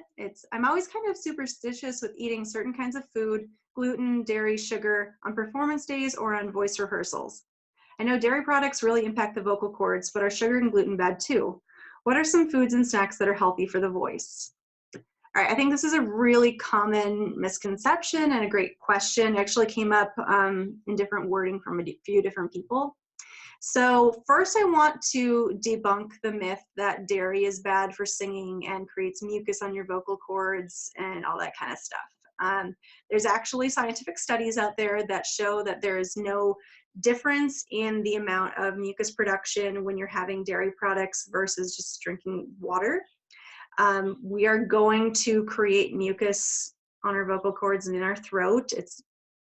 I'm always kind of superstitious with eating certain kinds of food, gluten, dairy, sugar, on performance days or on voice rehearsals. I know dairy products really impact the vocal cords, but are sugar and gluten bad too? What are some foods and snacks that are healthy for the voice? All right, I think this is a really common misconception and a great question. It actually came up in different wording from a few different people. So first, I want to debunk the myth that dairy is bad for singing and creates mucus on your vocal cords and all that kind of stuff. There's actually scientific studies out there that show that there is no difference in the amount of mucus production when you're having dairy products versus just drinking water. We are going to create mucus on our vocal cords and in our throat. It's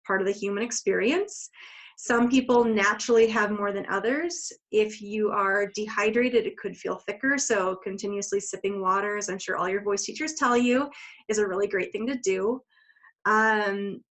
part of the human experience. Some people naturally have more than others. If you are dehydrated, it could feel thicker, so continuously sipping water, as I'm sure all your voice teachers tell you, is a really great thing to do. And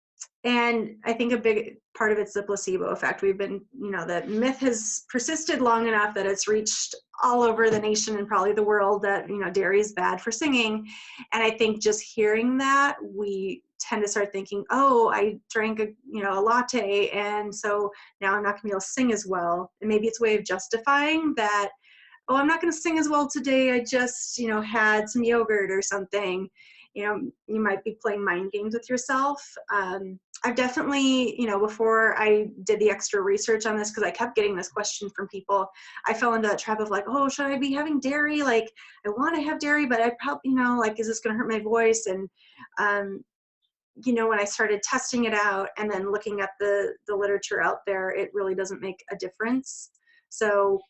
I think a big part of it's the placebo effect. The myth has persisted long enough that it's reached all over the nation and probably the world that, dairy is bad for singing. And I think just hearing that, we tend to start thinking, oh, I drank a latte, and so now I'm not gonna be able to sing as well. And maybe it's a way of justifying that oh, I'm not going to sing as well today. I just, had some yogurt or something. You might be playing mind games with yourself. I've definitely, before I did the extra research on this, because I kept getting this question from people, I fell into that trap of like, oh, should I be having dairy? Like, I want to have dairy, but I probably, like, is this going to hurt my voice? And, when I started testing it out and then looking at the literature out there, it really doesn't make a difference. So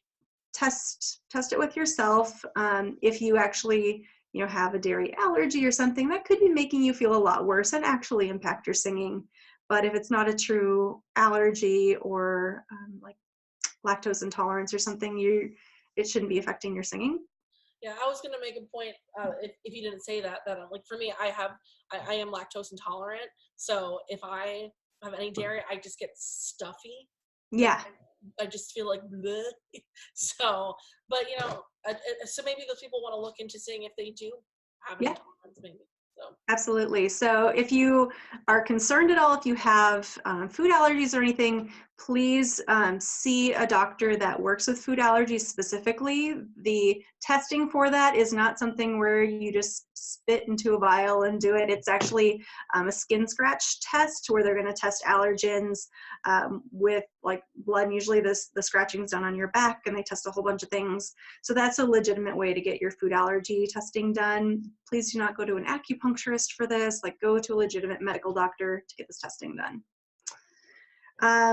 test it with yourself. If you actually, have a dairy allergy or something, that could be making you feel a lot worse and actually impact your singing. But if it's not a true allergy or like lactose intolerance or something, it shouldn't be affecting your singing. Yeah, I was gonna make a point, if you didn't say that like for me, I am lactose intolerant. So if I have any dairy, I just get stuffy. Yeah. I just feel like bleh. So, but so maybe those people want to look into seeing if they do have an intolerance, maybe. So. Absolutely. So if you are concerned at all, if you have food allergies or anything, please see a doctor that works with food allergies specifically. The testing for that is not something where you just spit into a vial and do it. It's actually a skin scratch test where they're going to test allergens with like blood. And usually the scratching is done on your back, and they test a whole bunch of things. So that's a legitimate way to get your food allergy testing done. Please do not go to an acupuncturist for this. Like, go to a legitimate medical doctor to get this testing done.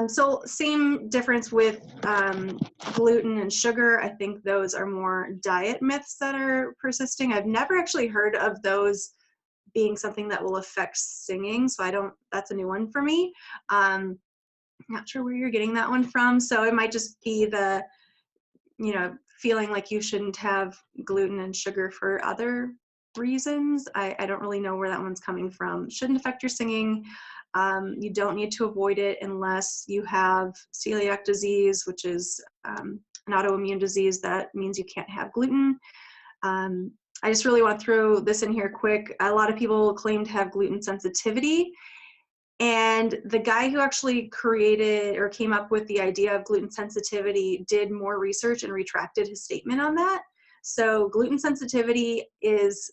So same difference with gluten and sugar. I think those are more diet myths that are persisting. I've never actually heard of those being something that will affect singing, so that's a new one for me. Not sure where you're getting that one from. So it might just be the, feeling like you shouldn't have gluten and sugar for other reasons. I don't really know where that one's coming from. Shouldn't affect your singing. You don't need to avoid it unless you have celiac disease, which is an autoimmune disease that means you can't have gluten. I just really want to throw this in here quick. A lot of people claim to have gluten sensitivity. And the guy who actually created or came up with the idea of gluten sensitivity did more research and retracted his statement on that. So gluten sensitivity is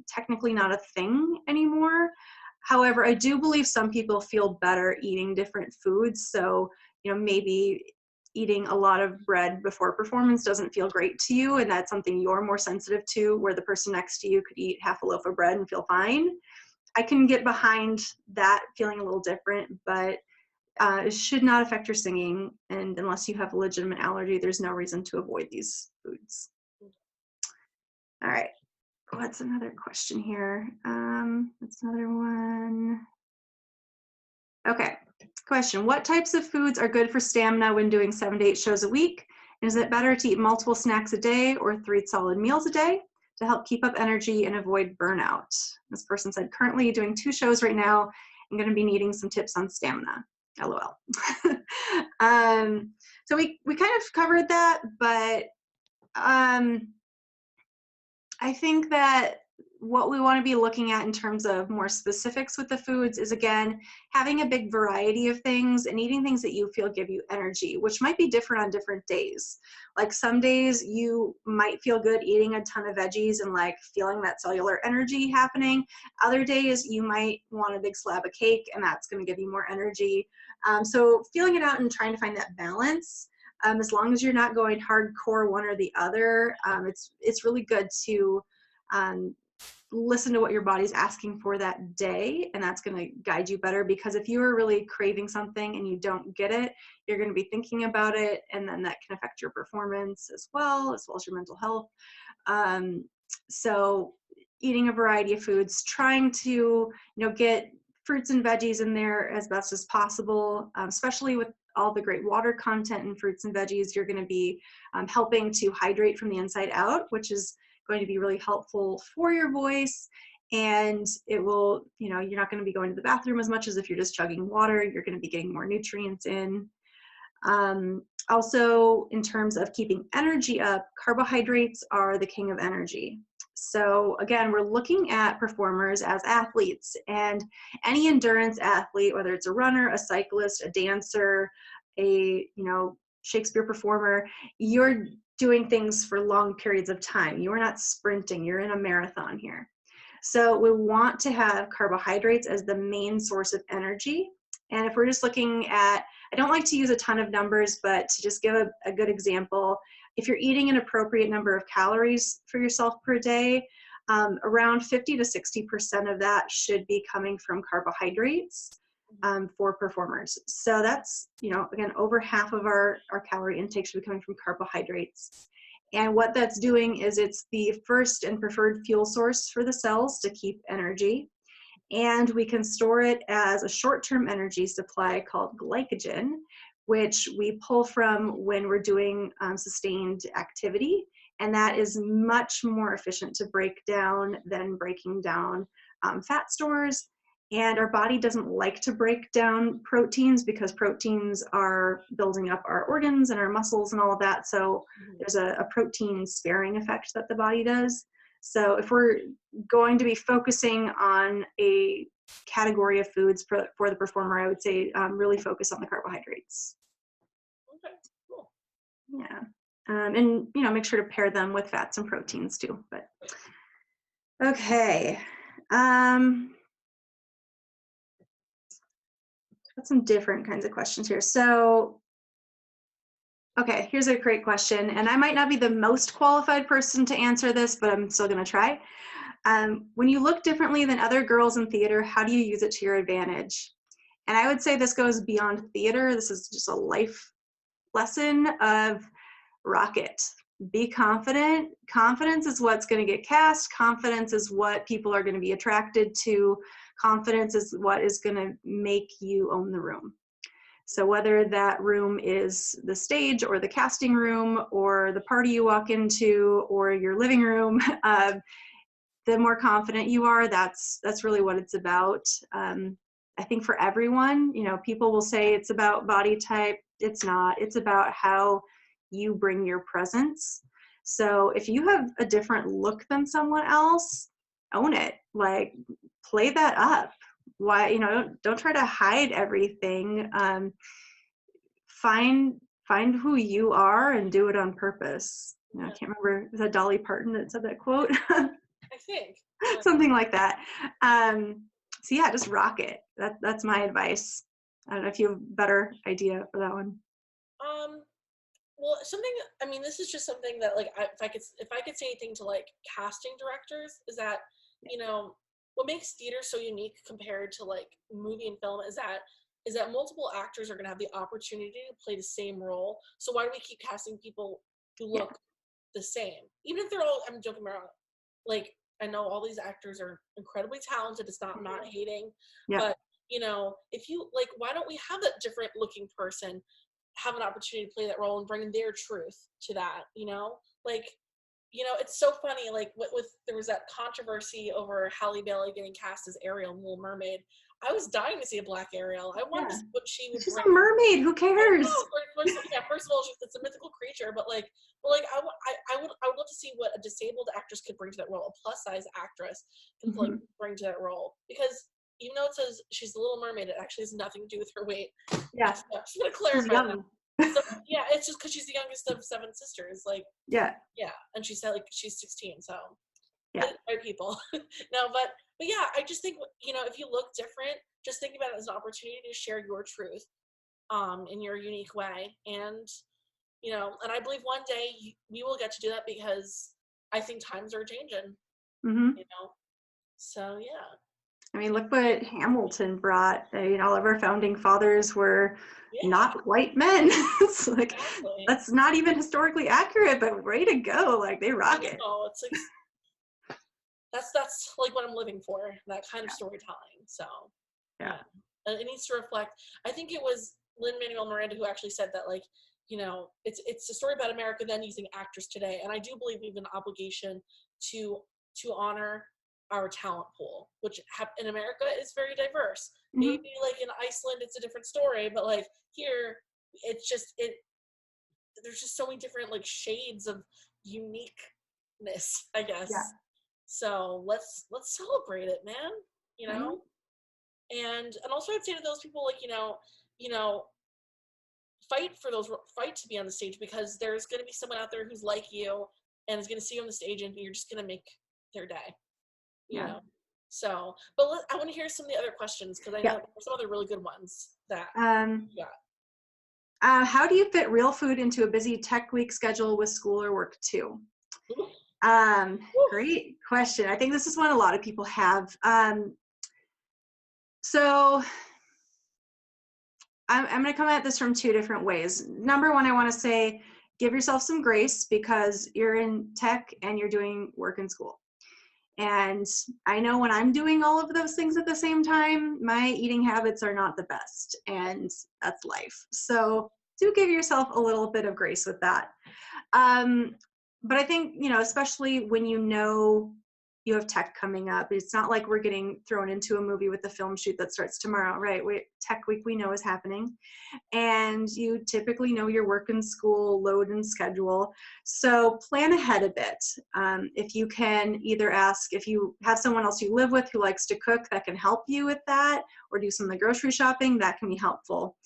technically not a thing anymore. However, I do believe some people feel better eating different foods. So, maybe eating a lot of bread before performance doesn't feel great to you, and that's something you're more sensitive to, where the person next to you could eat half a loaf of bread and feel fine. I can get behind that feeling a little different, but it should not affect your singing. And unless you have a legitimate allergy, there's no reason to avoid these foods. All right. What's another question here? That's another one. Okay. Question. What types of foods are good for stamina when doing 7 to 8 shows a week? And is it better to eat multiple snacks a day or 3 solid meals a day to help keep up energy and avoid burnout? This person said, currently doing 2 shows right now. I'm going to be needing some tips on stamina. LOL. So we kind of covered that, but I think that what we want to be looking at in terms of more specifics with the foods is, again, having a big variety of things and eating things that you feel give you energy, which might be different on different days. Like some days you might feel good eating a ton of veggies and like feeling that cellular energy happening. Other days you might want a big slab of cake and that's going to give you more energy. So feeling it out and trying to find that balance. As long as you're not going hardcore one or the other, it's really good to listen to what your body's asking for that day, and that's going to guide you better, because if you are really craving something and you don't get it, you're going to be thinking about it, and then that can affect your performance as well as your mental health. So eating a variety of foods, trying to get fruits and veggies in there as best as possible, especially with all the great water content in fruits and veggies. You're going to be helping to hydrate from the inside out, which is going to be really helpful for your voice, and it will, you're not going to be going to the bathroom as much as if you're just chugging water. You're going to be getting more nutrients in. Also, in terms of keeping energy up, carbohydrates are the king of energy. So again, we're looking at performers as athletes, and any endurance athlete, whether it's a runner, a cyclist, a dancer, a Shakespeare performer, you're doing things for long periods of time. You are not sprinting, you're in a marathon here. So we want to have carbohydrates as the main source of energy. And if we're just looking at, I don't like to use a ton of numbers, but to just give a good example, if you're eating an appropriate number of calories for yourself per day, around 50 to 60% of that should be coming from carbohydrates for performers. So that's, again, over half of our calorie intake should be coming from carbohydrates. And what that's doing is it's the first and preferred fuel source for the cells to keep energy. And we can store it as a short-term energy supply called glycogen, which we pull from when we're doing sustained activity. And that is much more efficient to break down than breaking down fat stores. And our body doesn't like to break down proteins because proteins are building up our organs and our muscles and all of that. So there's a protein sparing effect that the body does. So if we're going to be focusing on a category of foods for the performer, I would say really focus on the carbohydrates. Okay, cool. Yeah. And, make sure to pair them with fats and proteins too. But okay. Got some different kinds of questions here. So, okay, here's a great question. And I might not be the most qualified person to answer this, but I'm still going to try. When you look differently than other girls in theater, how do you use it to your advantage? And I would say this goes beyond theater. This is just a life lesson of rock it. Be confident. Confidence is what's going to get cast. Confidence is what people are going to be attracted to. Confidence is what is going to make you own the room. So whether that room is the stage or the casting room or the party you walk into or your living room, the more confident you are, that's really what it's about. I think for everyone, people will say it's about body type. It's not. It's about how you bring your presence. So if you have a different look than someone else, own it. Like, play that up. Why, don't try to hide everything. Find who you are and do it on purpose. I can't remember, was that Dolly Parton that said that quote? I think. Something like that. So yeah, just rock it. That's my advice. I don't know if you have a better idea for that one. Well, this is just something that, like, if I could say anything to, like, casting directors, is that, what makes theater so unique compared to, like, movie and film is that multiple actors are going to have the opportunity to play the same role. So why do we keep casting people who look the same? Even if they're all, I'm joking around, like, I know all these actors are incredibly talented. It's not, I'm not hating, but, if you, like, why don't we have that different looking person have an opportunity to play that role and bring their truth to that, like, it's so funny, like, with there was that controversy over Halle Bailey getting cast as Ariel in Little Mermaid. I was dying to see a black Ariel. I wanted to see what she would She's bring. a mermaid, who cares? First of all, it's a mythical creature, but I would love to see what a disabled actress could bring to that role, a plus size actress can bring to that role, because even though it says she's the Little Mermaid, it actually has nothing to do with her weight. Yeah. So, just want to clarify that. So, yeah, it's just because she's the youngest of 7 sisters. Like, yeah, and she said, like, she's 16, so right, people. No, but yeah, I just think, if you look different, just think about it as an opportunity to share your truth, in your unique way, and and I believe one day we will get to do that, because I think times are changing. So yeah. I mean, look what Hamilton brought. All of our founding fathers were not white men. It's like, that's not even historically accurate, but way to go. Like, they rock it. It's like, that's like what I'm living for, that kind of storytelling. So yeah. And it needs to reflect, I think it was Lin-Manuel Miranda who actually said that, like, it's a story about America then using actors today. And I do believe we have an obligation to honor our talent pool, which in America is very diverse. Maybe like in Iceland it's a different story, but like here it's just there's just so many different, like, shades of uniqueness, I guess. So let's celebrate it, man. And also I'd say to those people, like, fight to be on the stage, because there's going to be someone out there who's like you and is going to see you on the stage, and you're just going to make their day, you know? So, but I want to hear some of the other questions, because I know there's some other really good ones that how do you fit real food into a busy tech week schedule with school or work too? Great question. I think this is one a lot of people have. So I'm going to come at this from two different ways. Number one, I want to say, give yourself some grace, because you're in tech and you're doing work in school. And I know when I'm doing all of those things at the same time, my eating habits are not the best, and that's life. So do give yourself a little bit of grace with that. But I think, you know, especially when you know you have tech coming up, it's not like we're getting thrown into a movie with the film shoot that starts tomorrow, right? Tech week we know is happening, and you typically know your work and school load and schedule. So plan ahead a bit. If you can either ask, if you have someone else you live with who likes to cook that can help you with that, or do some of the grocery shopping, that can be helpful.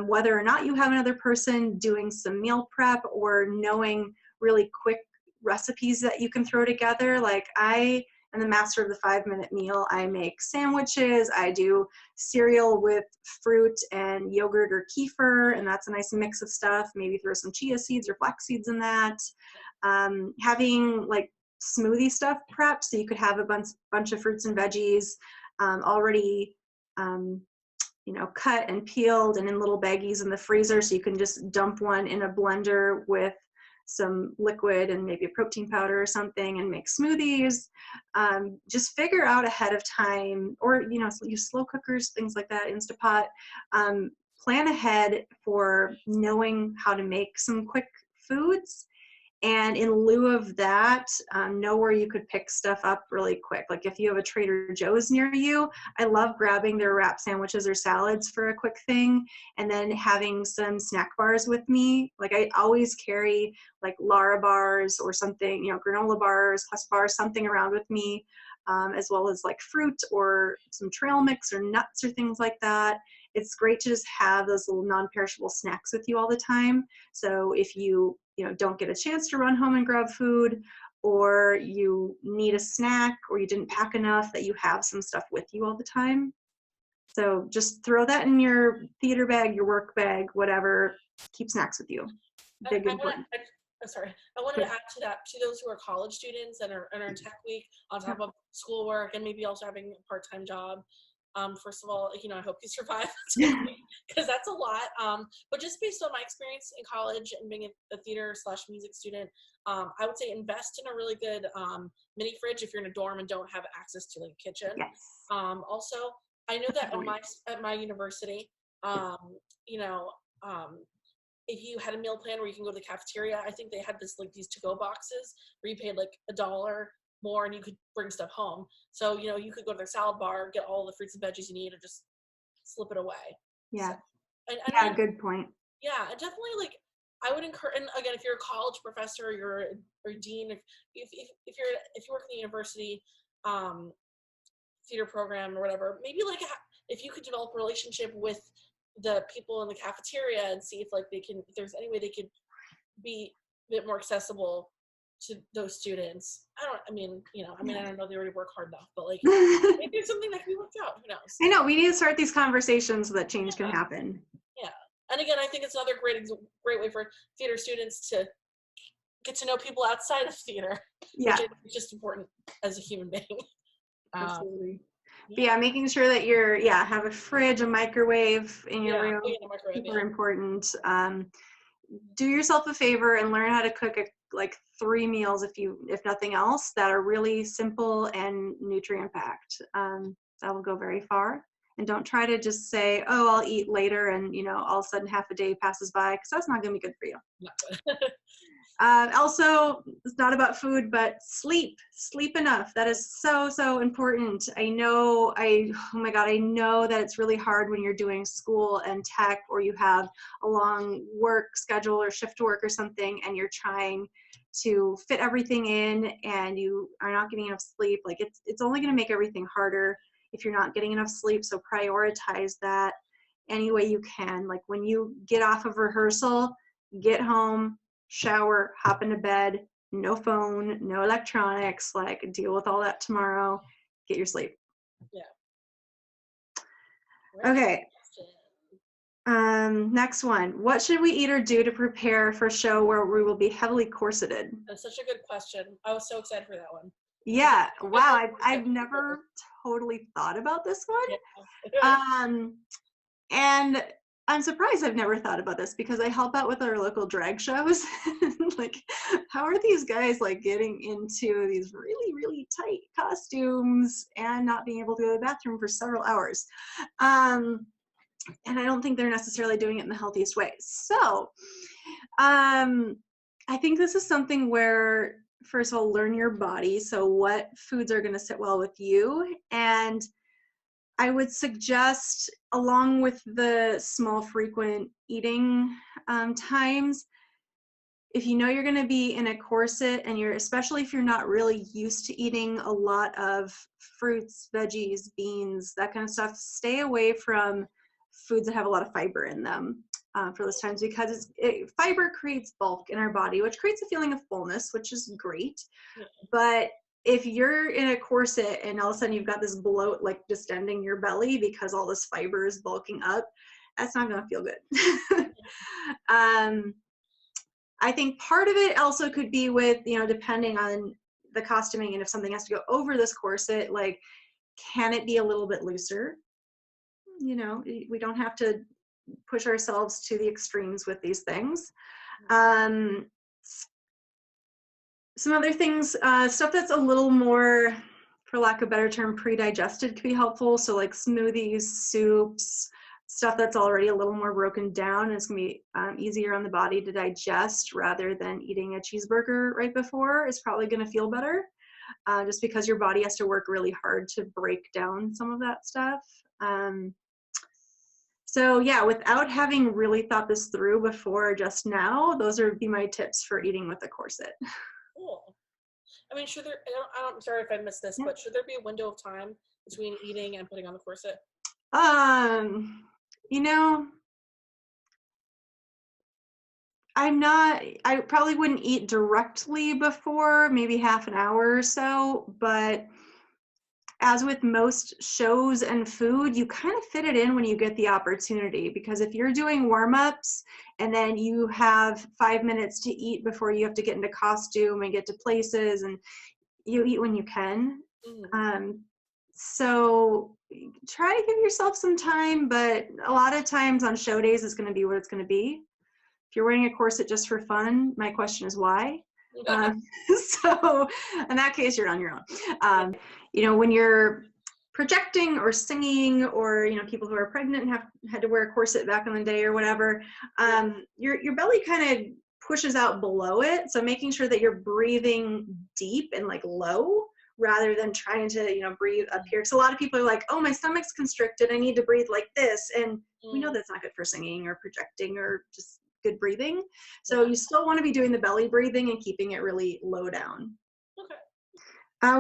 Whether or not you have another person doing some meal prep or knowing really quick recipes that you can throw together. Like, I am the master of the 5-minute meal. I make sandwiches. I do cereal with fruit and yogurt or kefir, and that's a nice mix of stuff. Maybe throw some chia seeds or flax seeds in that. Having like smoothie stuff prepped, so you could have a bunch of fruits and veggies already you know, cut and peeled and in little baggies in the freezer, so you can just dump one in a blender with some liquid and maybe a protein powder or something and make smoothies. Just figure out ahead of time, or, you know, use slow cookers, things like that, Instapot. Plan ahead for knowing how to make some quick foods. And in lieu of that, know where you could pick stuff up really quick. Like if you have a Trader Joe's near you, I love grabbing their wrap sandwiches or salads for a quick thing, and then having some snack bars with me. Like I always carry like Lara bars or something, you know, granola bars, Husk bars, something around with me, as well as like fruit or some trail mix or nuts or things like that. It's great to just have those little non-perishable snacks with you all the time. So if you don't get a chance to run home and grab food, or you need a snack, or you didn't pack enough, that you have some stuff with you all the time. So just throw that in your theater bag, your work bag, whatever. Keep snacks with you. Big important. I wanted to add to that, to those who are college students and are in tech week on top of schoolwork and maybe also having a part-time job. First of all, I hope you survive, because that's a lot. But just based on my experience in college and being a theater/music student, I would say invest in a really good mini fridge if you're in a dorm and don't have access to like a kitchen. Yes. Also, I know that at my university, if you had a meal plan where you can go to the cafeteria, I think they had these to-go boxes where you paid like $1 more and you could bring stuff home. So, you could go to their salad bar, get all the fruits and veggies you need, and just slip it away. Yeah. So, good point. Yeah, definitely. I would encourage, and again, if you're a college professor or a dean, if you work in the university theater program or whatever, maybe if you could develop a relationship with the people in the cafeteria and see if there's any way they could be a bit more accessible to those students. I don't know, they already work hard enough, but maybe there's something that can be worked out. Who knows? I know, we need to start these conversations so that change can happen. Yeah. And again, I think it's another great way for theater students to get to know people outside of theater. Yeah. Which is just important as a human being. Absolutely. Yeah, making sure that have a fridge, a microwave in your room. Super important. Do yourself a favor and learn how to cook 3 meals, if nothing else, that are really simple and nutrient packed. That will go very far. And don't try to just say, oh, I'll eat later, and all of a sudden half a day passes by, because that's not going to be good for you. Not good. Also, it's not about food, but sleep enough. That is so important. I know that it's really hard when you're doing school and tech, or you have a long work schedule or shift work or something, and you're trying to fit everything in and you are not getting enough sleep. It's only going to make everything harder if you're not getting enough sleep. So prioritize that. any way you can. Like when you get off of rehearsal, get home, shower, hop into bed, no phone, no electronics, like deal with all that tomorrow, get your sleep. Yeah. Okay. Next one. What should we eat or do to prepare for a show where we will be heavily corseted? That's such a good question. I was so excited for that one. Yeah. Wow. I've never totally thought about this one. Yeah. And I'm surprised I've never thought about this because I help out with our local drag shows. Like, how are these guys like getting into these really, really tight costumes and not being able to go to the bathroom for several hours? And I don't think they're necessarily doing it in the healthiest way. So I think this is something where, first of all, learn your body. So what foods are going to sit well with you? And I would suggest, along with the small frequent eating times, if you know you're going to be in a corset and especially if you're not really used to eating a lot of fruits, veggies, beans, that kind of stuff, stay away from foods that have a lot of fiber in them for those times, because fiber creates bulk in our body, which creates a feeling of fullness, which is great. But if you're in a corset and all of a sudden you've got this bloat like distending your belly because all this fiber is bulking up, that's not going to feel good. I think part of it also could be with, depending on the costuming and if something has to go over this corset, like, can it be a little bit looser? We don't have to push ourselves to the extremes with these things. Some other things, stuff that's a little more, for lack of a better term, pre-digested could be helpful. So like smoothies, soups, stuff that's already a little more broken down, and it's going to be easier on the body to digest rather than eating a cheeseburger right before is probably going to feel better, just because your body has to work really hard to break down some of that stuff. So yeah, without having really thought this through before just now, those would be my tips for eating with a corset. Cool. I mean, should there, I'm sorry if I missed this, but should there be a window of time between eating and putting on the corset? I probably wouldn't eat directly before, maybe half an hour or so, but as with most shows and food, you kind of fit it in when you get the opportunity, because if you're doing warm-ups and then you have 5 minutes to eat before you have to get into costume and get to places, and you eat when you can. So try to give yourself some time, but a lot of times on show days it's going to be what it's going to be. If you're wearing a corset just for fun, my question is why? So in that case, you're on your own. When you're projecting or singing, or people who are pregnant and have had to wear a corset back in the day or whatever, your belly kind of pushes out below it. So making sure that you're breathing deep and like low, rather than trying to breathe up here. Because a lot of people are like, oh, my stomach's constricted, I need to breathe like this, and we know that's not good for singing or projecting or just good breathing. So you still want to be doing the belly breathing and keeping it really low down. Okay.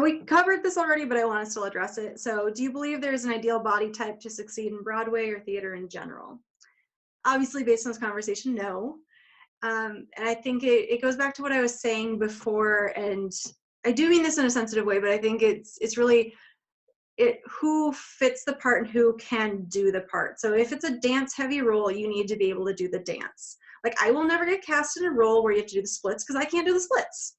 We covered this already, but I want to still address it. So do you believe there's an ideal body type to succeed in Broadway or theater in general? Obviously, based on this conversation, no. And I think it goes back to what I was saying before, and I do mean this in a sensitive way, but I think it's really who fits the part and who can do the part. So if it's a dance heavy role, you need to be able to do the dance. Like, I will never get cast in a role where you have to do the splits because I can't do the splits.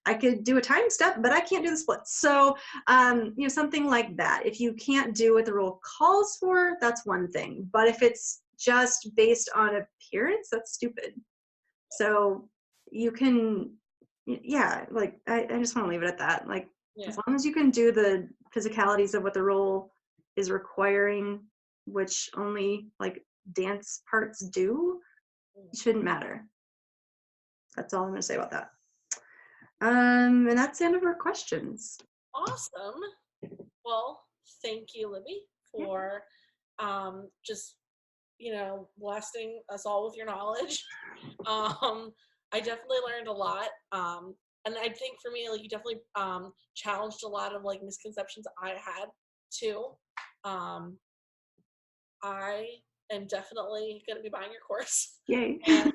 I could do a time step, but I can't do the splits. So, something like that. If you can't do what the role calls for, that's one thing. But if it's just based on appearance, that's stupid. So you can, I just want to leave it at that. Like, as long as you can do the physicalities of what the role is requiring, which only like dance parts do, it shouldn't matter. That's all I'm going to say about that. And that's the end of our questions. Awesome. Well, thank you, Libby, for just blasting us all with your knowledge. I definitely learned a lot. And I think for me, like, you definitely challenged a lot of like misconceptions I had too. I am definitely going to be buying your course. Yay. And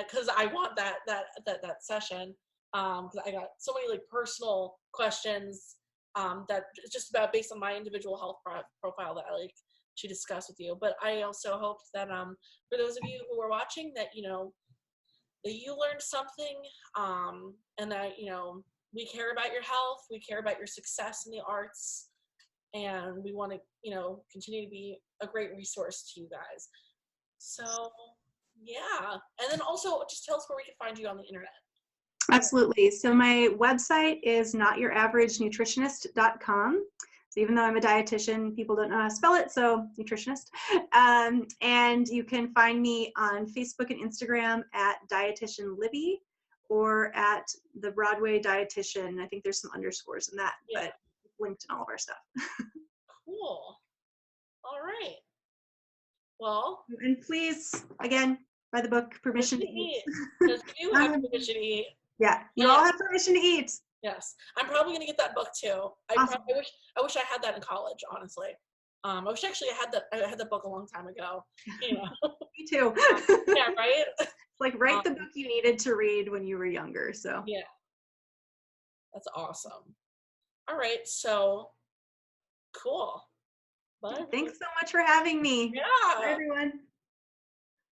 because I want that session, because I got so many like personal questions that it's just about based on my individual health profile that I like to discuss with you. But I also hope that for those of you who are watching, that that you learned something, and that we care about your health, we care about your success in the arts, and we want to continue to be a great resource to you guys. So yeah, and then also just tell us where we can find you on the internet. Absolutely. So my website is notyouraverage.nutritionist.com. So even though I'm a dietitian, people don't know how to spell it, so nutritionist. And you can find me on Facebook and Instagram at Dietitian Libby, or at the Broadway Dietitian. I think there's some underscores in that, but linked in all of our stuff. Cool. All right. Well, and please, again, buy the book, Permission to Eat. Because you have permission to eat. Yeah, you all have permission to eat. Yes, I'm probably gonna get that book too. Awesome. I wish I had that in college, honestly. I wish actually I had that book a long time ago. Me too. Yeah, right. Like write the book you needed to read when you were younger. So yeah, that's awesome. All right, so cool. Bye. Thanks so much for having me. Yeah. Bye, everyone.